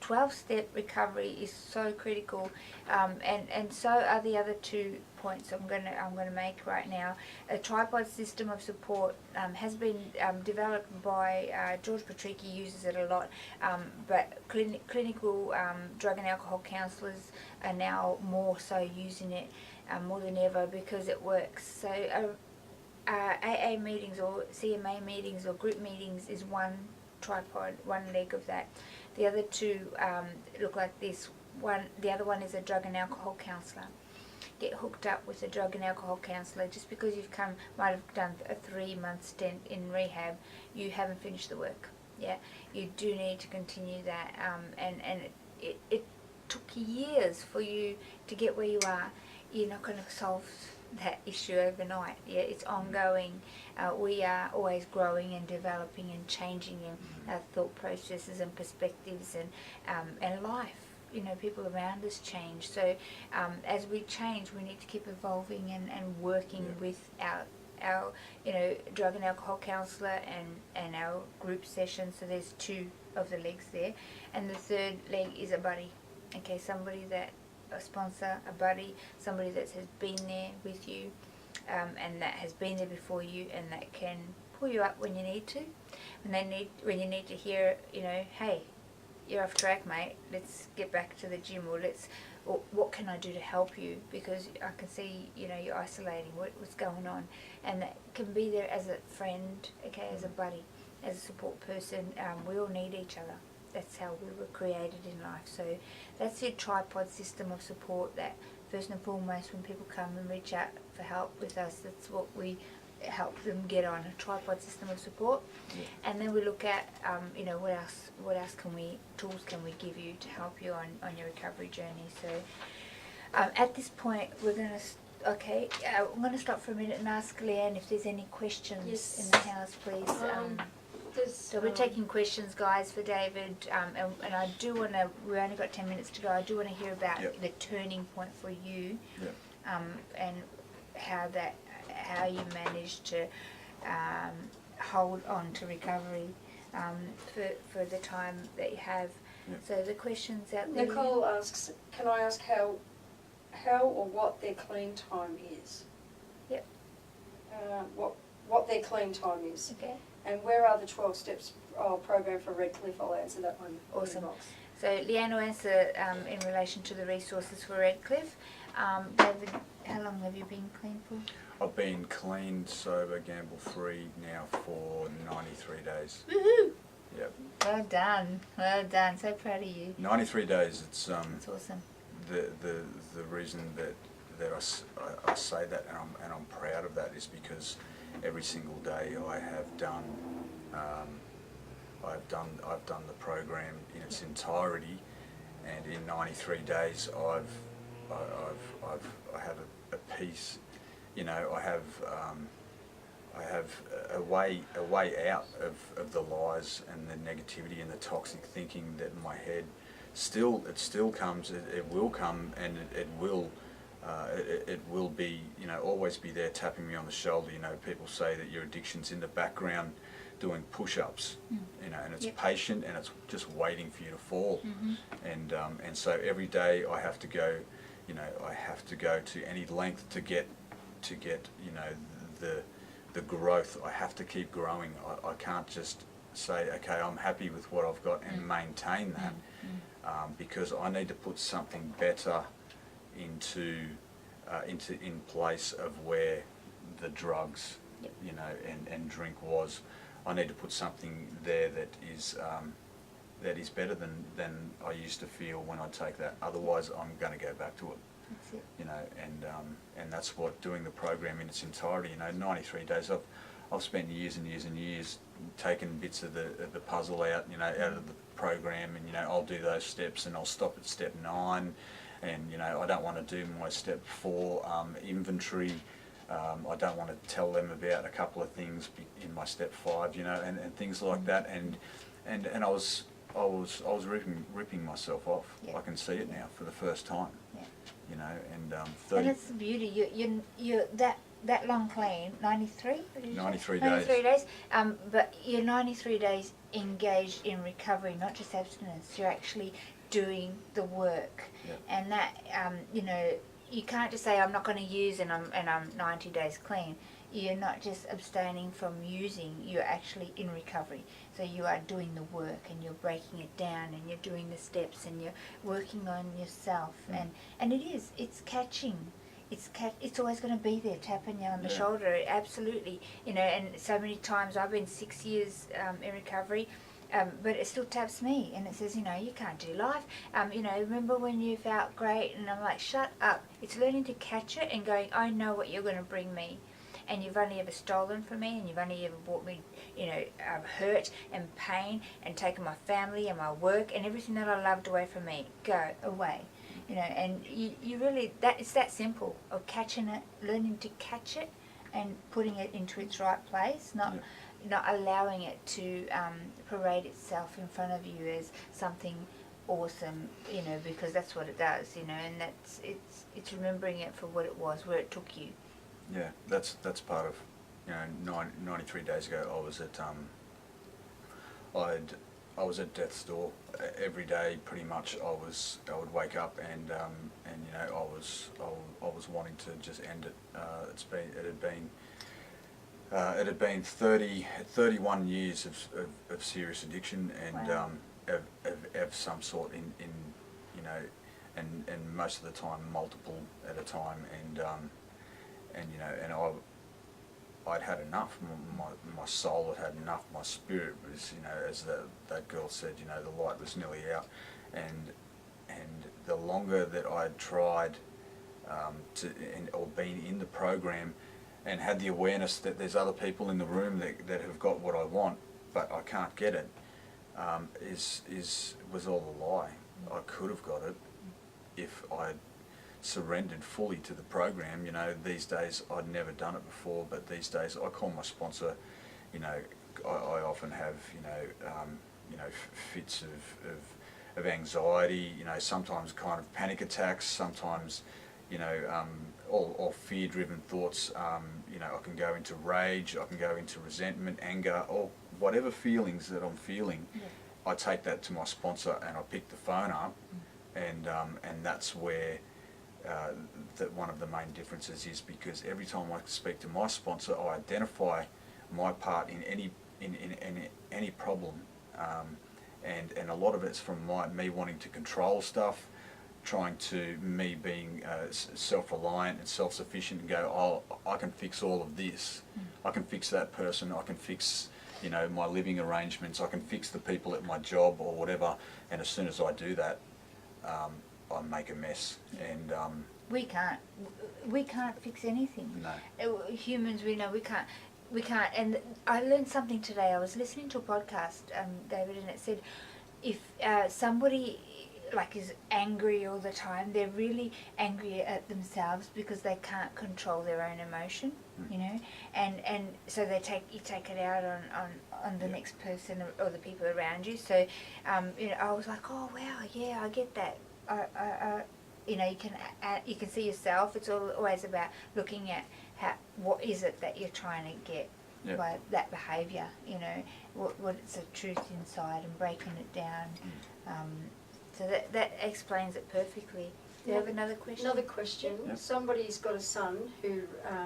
12-step recovery is so critical, and so are the other 2 points I'm gonna make right now. A tripod system of support has been developed by George Patricky, uses it a lot, but clinical drug and alcohol counsellors are now more so using it more than ever because it works. So AA meetings or CMA meetings or group meetings is one tripod, one leg of that. The other 2 look like this. The other one is a drug and alcohol counsellor. Get hooked up with a drug and alcohol counsellor. Just because you've might have done a 3-month stint in rehab, you haven't finished the work. Yeah, you do need to continue that. And it took years for you to get where you are. You're not going to solve that issue overnight. Yeah, it's ongoing. We are always growing and developing and changing in our thought processes and perspectives and life. You know, people around us change. So as we change, we need to keep evolving and working with our you know, drug and alcohol counsellor and our group sessions. So there's 2 of the legs there, and the 3rd leg is a buddy. Okay, somebody that a sponsor, a buddy, somebody that has been there with you, and that has been there before you, and that can pull you up when you need to, when you need to hear, you know, hey, you're off track, mate. Let's get back to the gym, or what can I do to help you? Because I can see, you know, you're isolating. What's going on? And that can be there as a friend, okay, as a buddy, as a support person. We all need each other. That's how we were created in life. So that's your tripod system of support, that first and foremost when people come and reach out for help with us, that's what we help them get on, a tripod system of support. And then we look at, you know, what else tools can we give you to help you on your recovery journey. So at this point we're going to, I'm going to stop for a minute and ask Leanne if there's any questions in the house, please. So we're taking questions, guys, for David, and I do want to, we've only got 10 minutes to go, I do want to hear about the turning point for you, and how you managed to hold on to recovery for the time that you have. So the questions out there. Nicole asks, can I ask how or what their clean time is? Yep. What their clean time is. Okay. And where are the 12 steps program for Redcliffe? I'll answer that one. Awesome. So Leanne will answer in relation to the resources for Redcliffe. David, how long have you been clean for? I've been clean, sober, gamble-free now for 93 days. Woohoo! Yep. Well done. Well done. So proud of you. 93 days. It's That's awesome. the reason that that I say that, and I'm proud of that, is because every single day I have done I've done the program in its entirety, and in 93 days I have a piece, you know, I have a way out of the lies and the negativity and the toxic thinking that in my head it still comes, it will come, and it will be, you know, always be there tapping me on the shoulder. You know, people say that your addiction's in the background doing push-ups, you know, and it's patient and it's just waiting for you to fall. And so every day I have to go, you know, I have to go to any length to get you know, the growth. I have to keep growing. I can't just say, okay, I'm happy with what I've got and maintain that, because I need to put something better in place of where the drugs, you know, and drink was. I need to put something there that is better than I used to feel when I take that. Otherwise, I'm going to go back to it. That's it. You know, and that's what doing the program in its entirety. You know, 93 days. I've spent years and years and years taking bits of the puzzle out, you know, out of the program, and you know, I'll do those steps, and I'll stop at step 9, and you know, I don't want to do my step 4 inventory. I don't want to tell them about a couple of things in my step 5, you know, and things like that. And I was ripping myself off. I can see it now for the first time. You know, and 30. And it's the beauty. You that long clean, 93. 93 days. 93 days. But you're 93 days engaged in recovery, not just abstinence. You're actually doing the work, and that you know, you can't just say I'm not going to use and I'm 90 days clean. You're not just abstaining from using, you're actually in recovery. So you are doing the work, and you're breaking it down, and you're doing the steps, and you're working on yourself. And it's catching. It's always going to be there, tapping you on the shoulder, absolutely. You know, and so many times I've been 6 years in recovery, but it still taps me, and it says, you know, you can't do life. You know, remember when you felt great? And I'm like, shut up. It's learning to catch it and going, I know what you're going to bring me. And you've only ever stolen from me, and you've only ever brought me, you know, hurt and pain, and taken my family and my work and everything that I loved away from me. Go away. You know, and you really, it's that simple, of catching it, learning to catch it and putting it into its right place, not allowing it to parade itself in front of you as something awesome, you know, because that's what it does, you know, and it's remembering it for what it was, where it took you. Yeah, that's part of, you know, 93 days ago I was at death's door every day. Pretty much I would wake up and you know, I was wanting to just end it. It had been 31 years of serious addiction, and of some sort in you know, and most of the time multiple at a time, and you know, and I'd had enough. My soul had had enough. My spirit was, you know, as that girl said, you know, the light was nearly out, and the longer that I'd tried or been in the program, and had the awareness that there's other people in the room that have got what I want, but I can't get it, was all a lie. I could have got it if I'd surrendered fully to the program. You know, these days I'd never done it before, but these days I call my sponsor. You know, I often have you know fits of anxiety. You know, sometimes kind of panic attacks. Sometimes, you know, all fear-driven thoughts. You know, I can go into rage. I can go into resentment, anger, or whatever feelings that I'm feeling. I take that to my sponsor, and I pick the phone up, and that's where. That one of the main differences is, because every time I speak to my sponsor, I identify my part in any problem, and a lot of it's from me wanting to control stuff, trying to me being self-reliant and self-sufficient, and go, oh, I can fix all of this, I can fix that person, I can fix, you know, my living arrangements, I can fix the people at my job or whatever, and as soon as I do that, I make a mess, We can't. We can't fix anything. No. Humans, we know we can't. We can't. And I learned something today. I was listening to a podcast, David, and it said if somebody is angry all the time, they're really angry at themselves because they can't control their own emotion, you know, and so you take it out on the next person or the people around you. So, you know, I was like, oh wow, yeah, I get that. You know, you can see yourself. It's always about looking at what is it that you're trying to get by that behaviour. You know, what's the truth inside and breaking it down. So that explains it perfectly. Do you have another question? Another question. Yep. Somebody's got a son who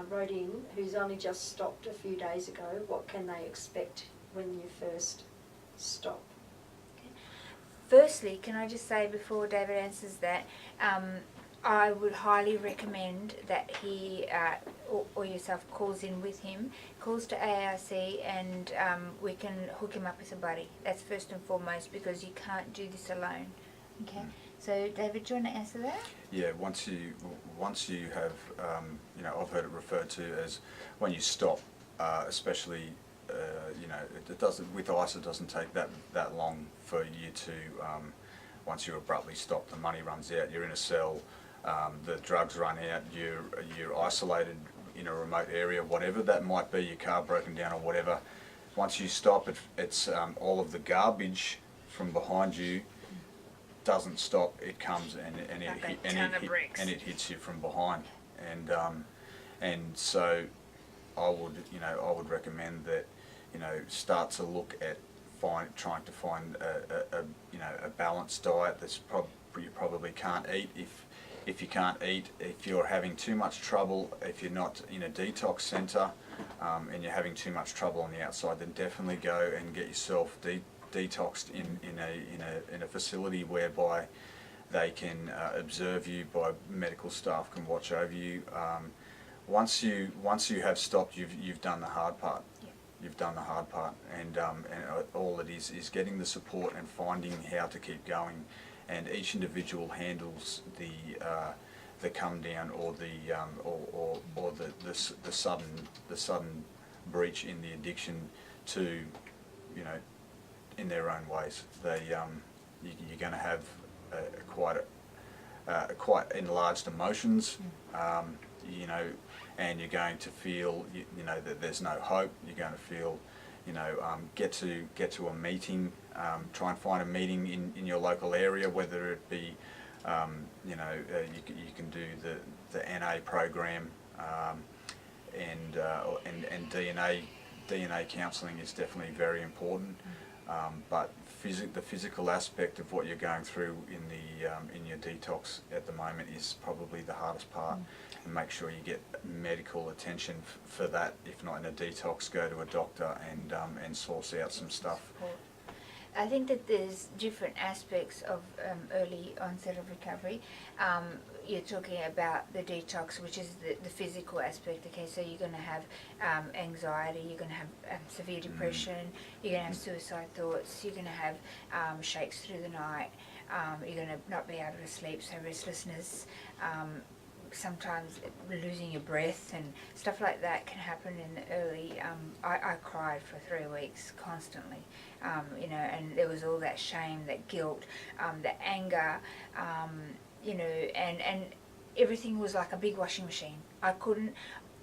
wrote in who's only just stopped a few days ago. What can they expect when you first stop? Firstly, can I just say before David answers that, I would highly recommend that he or yourself calls in with him, calls to ARC, and we can hook him up with a buddy. That's first and foremost, because you can't do this alone. Okay. So David, do you want to answer that? Yeah. Once you have, you know, I've heard it referred to as when you stop, especially. You know, it doesn't, with ice it doesn't take that long for you to, once you abruptly stop, the money runs out, you're in a cell, the drugs run out, you're isolated in a remote area, whatever that might be, your car broken down or whatever. Once you stop, it's all of the garbage from behind you doesn't stop, it comes and it hits you from behind, and so I would recommend that, you know, start to look at trying to find a balanced diet that's you probably can't eat. If you can't eat, if you're having too much trouble, if you're not in a detox centre and you're having too much trouble on the outside, then definitely go and get yourself detoxed in a facility whereby they can observe you, by medical staff can watch over you. Once you have stopped, you've done the hard part. You've done the hard part, and all it is getting the support and finding how to keep going. And each individual handles the come down or the sudden breach in the addiction to, you know, in their own ways. You're going to have quite enlarged emotions. You know, and you're going to feel, you know, that there's no hope. You're going to feel, you know, get to a meeting, try and find a meeting in your local area, whether it be, you know, you can do the NA program, and DNA counselling is definitely very important. But the physical aspect of what you're going through in your detox at the moment is probably the hardest part. And make sure you get medical attention for that. If not in a detox, go to a doctor and source out some stuff. I think that there's different aspects of early onset of recovery. You're talking about the detox, which is the physical aspect. Okay, so you're going to have anxiety, you're going to have severe depression, you're going to have suicide thoughts, you're going to have shakes through the night, you're going to not be able to sleep, so restlessness, sometimes losing your breath and stuff like that can happen in the early. I cried for 3 weeks constantly, you know, and there was all that shame, that guilt, the anger, you know, and everything was like a big washing machine. I couldn't,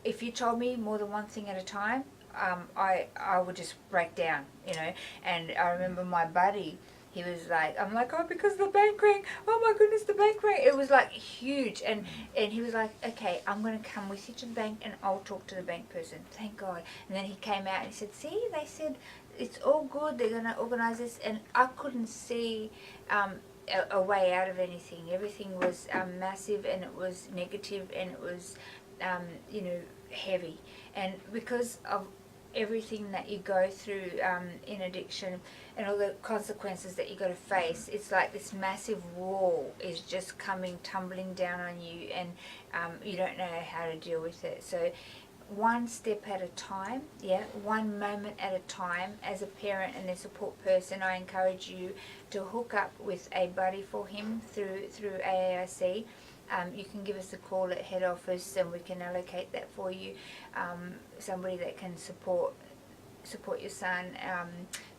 if you told me more than one thing at a time, I would just break down, you know. And I remember my buddy, he was like, I'm like, oh, because the bank rang, oh my goodness, the bank rang. It was like huge. And he was like, okay, I'm going to come with you to the bank and I'll talk to the bank person. Thank God. And then he came out and he said, see, they said it's all good, they're going to organise this. And I couldn't see a way out of anything. Everything was massive, and it was negative, and it was, you know, heavy. And because of everything that you go through in addiction and all the consequences that you got to face, it's like this massive wall is just coming tumbling down on you, and you don't know how to deal with it. So one step at a time, one moment at a time. As a parent and a support person, I encourage you to hook up with a buddy for him through AARC. you can give us a call at head office and we can allocate that for you. Somebody that can support your son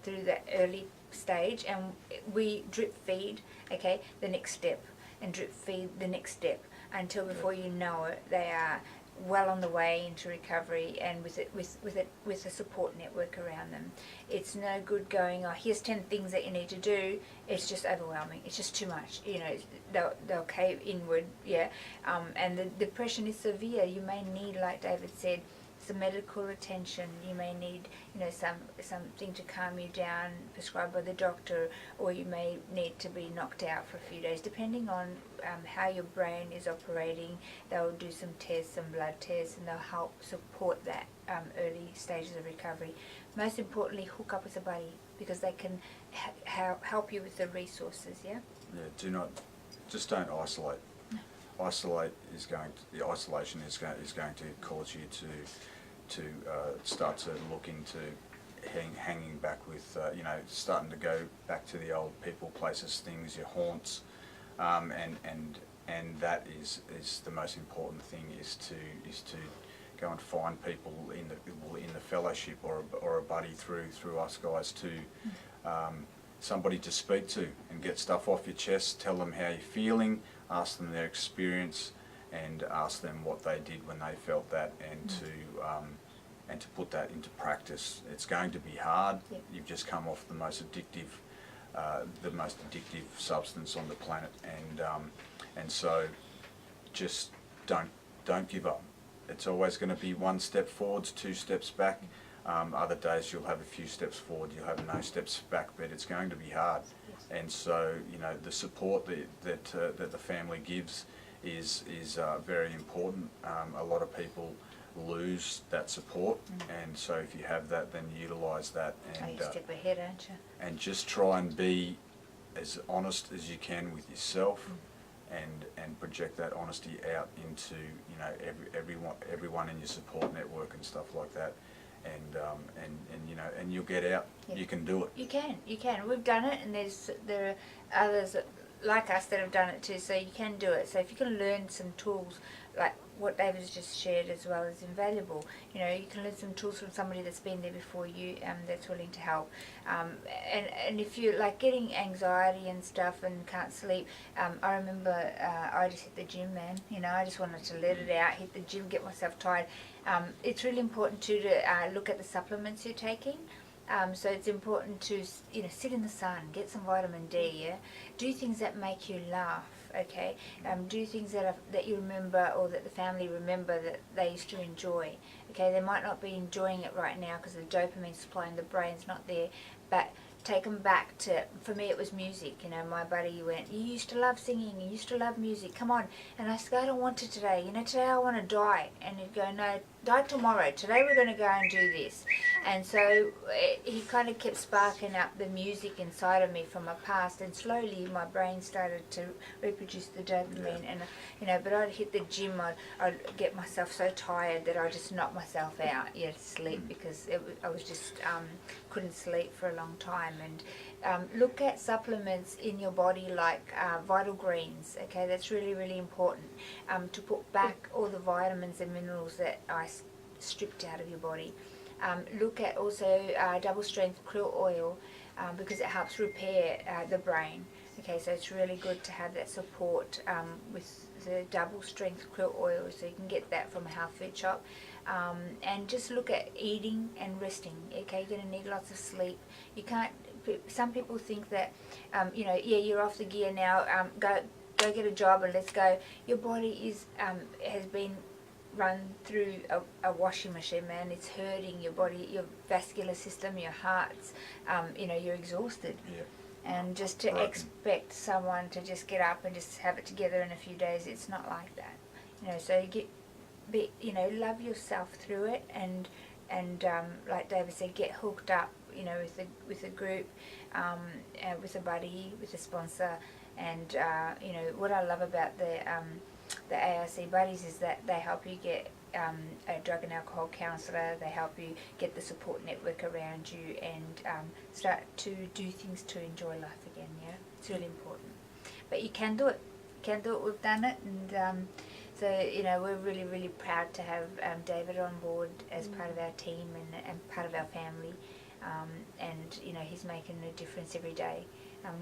through that early stage, and we drip feed, okay, the next step, and drip feed the next step, until before you know it, they are well on the way into recovery, and with a support network around them. It's no good going, oh, here's 10 things that you need to do. It's just overwhelming. It's just too much. You know, they'll cave inward, yeah. And the depression is severe. You may need, like David said, some medical attention. You may need, you know, something to calm you down, prescribed by the doctor, or you may need to be knocked out for a few days, depending on how your brain is operating. They'll do some tests, some blood tests, and they'll help support that early stages of recovery. Most importantly, hook up with a buddy, because they can help you with the resources. Yeah. Yeah. Just don't isolate. Isolation is going to cause you to start to look into hanging back with, you know, starting to go back to the old people, places, things, your haunts, and that is the most important thing, is to go and find people in the fellowship, or a buddy through us guys too. Somebody to speak to and get stuff off your chest. Tell them how you're feeling, ask them their experience, and ask them what they did when they felt that, and to put that into practice. It's going to be hard. Yep. You've just come off the most addictive substance on the planet, and so just don't give up. It's always going to be one step forwards, 2 steps back. Other days you'll have a few steps forward, you'll have no steps back, but it's going to be hard. Yes. And so, you know, the support that the family gives is very important. A lot of people lose that support, and so if you have that, then utilise that, and you step ahead, aren't you? And just try and be as honest as you can with yourself, and project that honesty out into, you know, everyone in your support network and stuff like that. And you know, and you'll get out. Yep. You can do it. You can. We've done it, and there are others like us that have done it too. So you can do it. So if you can learn some tools, like what David's just shared as well, is invaluable. You know, you can learn some tools from somebody that's been there before you, that's willing to help. And if you like getting anxiety and stuff and can't sleep, I remember I just hit the gym, man. You know, I just wanted to let it out, hit the gym, get myself tired. It's really important too to look at the supplements you're taking. So it's important to, you know, sit in the sun, get some vitamin D, yeah? Do things that make you laugh, okay? Do things that you remember, or that the family remember that they used to enjoy, okay? They might not be enjoying it right now because the dopamine supply in the brain's not there, but take them back to, for me it was music, you know. My buddy went, you used to love singing, you used to love music, come on. And I said, I don't want to today, you know, today I want to die. And he'd go, no, die tomorrow, today we're going to go and do this. And so he kind of kept sparking up the music inside of me from my past, and slowly my brain started to reproduce the dopamine. And you know, but I'd hit the gym, I'd get myself so tired that I just knocked myself out, to sleep, because I was just couldn't sleep for a long time. And look at supplements in your body, like vital greens, okay? That's really, really important, to put back all the vitamins and minerals that I stripped out of your body. Look at also double strength krill oil, because it helps repair the brain. Okay, so it's really good to have that support with the double strength krill oil, so you can get that from a health food shop. And just look at eating and resting. Okay, you're going to need lots of sleep. You can't. Some people think that, you know, yeah, you're off the gear now. Go get a job and let's go. Your body has been run through a washing machine, man. It's hurting your body, your vascular system, your hearts. You know, you're exhausted. Yeah. And just to expect someone to just get up and just have it together in a few days, it's not like that. You know, so you know, love yourself through it, and like David said, get hooked up, you know, with a group, with a buddy, with a sponsor. And you know, what I love about the ARC buddies is that they help you get a drug and alcohol counsellor. They help you get the support network around you, and start to do things to enjoy life again. Yeah, it's really important. But you can do it. can do it, we've done it. And so, you know, we're really, really proud to have David on board as part of our team and part of our family. And, you know, he's making a difference every day,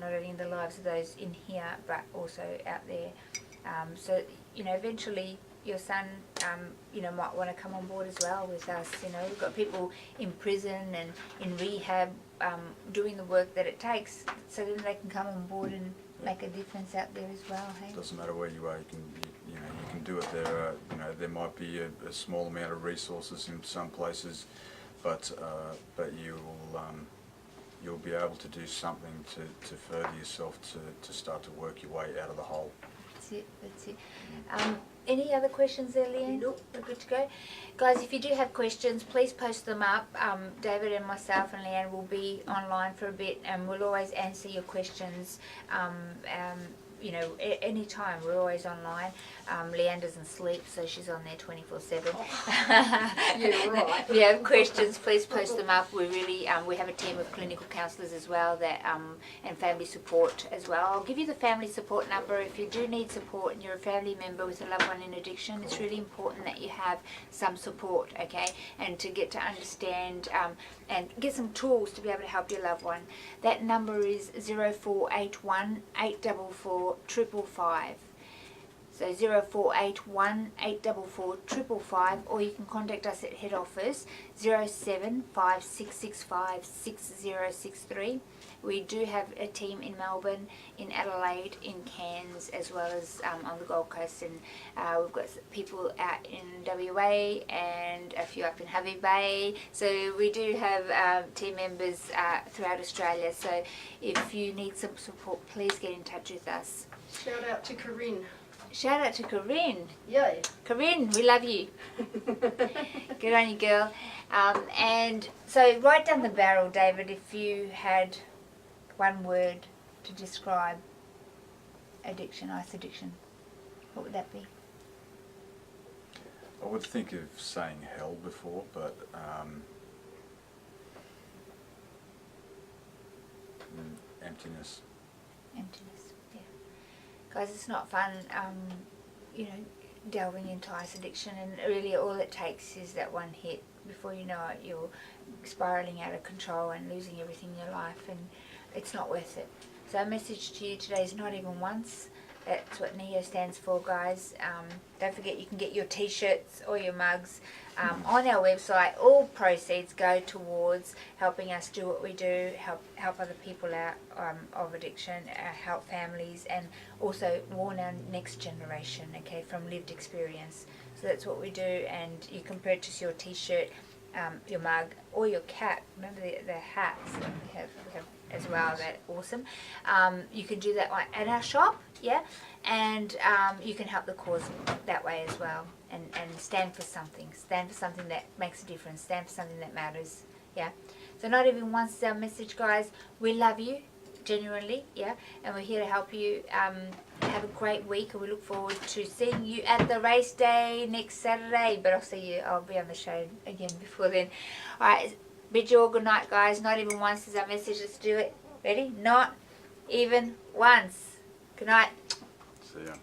not only in the lives of those in here, but also out there. So, you know, eventually your son, you know, might want to come on board as well with us. You know, we've got people in prison and in rehab doing the work that it takes, so then they can come on board and make a difference out there as well. Hey? Doesn't matter where you are, you know, you can do it. You know, there might be a small amount of resources in some places, but you'll be able to do something to further yourself to start to work your way out of the hole. That's it, that's it. Any other questions there, Leanne? Nope. We're good to go. Guys, if you do have questions, please post them up. David and myself and Leanne will be online for a bit, and we'll always answer your questions. You know, any time. We're always online. Leanne doesn't sleep, so she's on there 24/7. Yeah, right. If you have questions, please post them up. We really, we have a team of clinical counsellors as well that, and family support as well. I'll give you the family support number if you do need support and you're a family member with a loved one in addiction. It's really important that you have some support, okay, and to get to understand and get some tools to be able to help your loved one. That number is 0481 844 555. So 0481 844 555, or you can contact us at head office 075665 6063. We do have a team in Melbourne, in Adelaide, in Cairns, as well as on the Gold Coast, and we've got people out in WA and a few up in Hervey Bay. So we do have team members throughout Australia. So if you need some support, please get in touch with us. Shout out to Corinne. Shout out to Corinne. Yay. Corinne, we love you. Good on you, girl. And so right down the barrel, David, if you had one word to describe addiction, ice addiction, what would that be? I would think of saying hell before, but emptiness. Emptiness, yeah. Guys, it's not fun, you know, delving into ice addiction, and really all it takes is that one hit. Before you know it, you're spiraling out of control and losing everything in your life, and it's not worth it. So our message to you today is not even once. That's what NEO stands for, guys. Don't forget you can get your t-shirts or your mugs on our website. All proceeds go towards helping us do what we do, help other people out of addiction, help families, and also warn our next generation, okay, from lived experience. So that's what we do, and you can purchase your t-shirt, your mug, or your cap. Remember the hats that we have as well, they're awesome. You can do that at our shop, yeah, and you can help the cause that way as well, and stand for something that makes a difference, stand for something that matters, yeah. So not even once is our message, guys. We love you, genuinely, yeah, and we're here to help you. Have a great week, and we look forward to seeing you at the race day next Saturday, but I'll be on the show again before then. Alright, bid you all good night, guys. Not even once is our message. Let's do it. Ready? Not even once. Good night. See ya.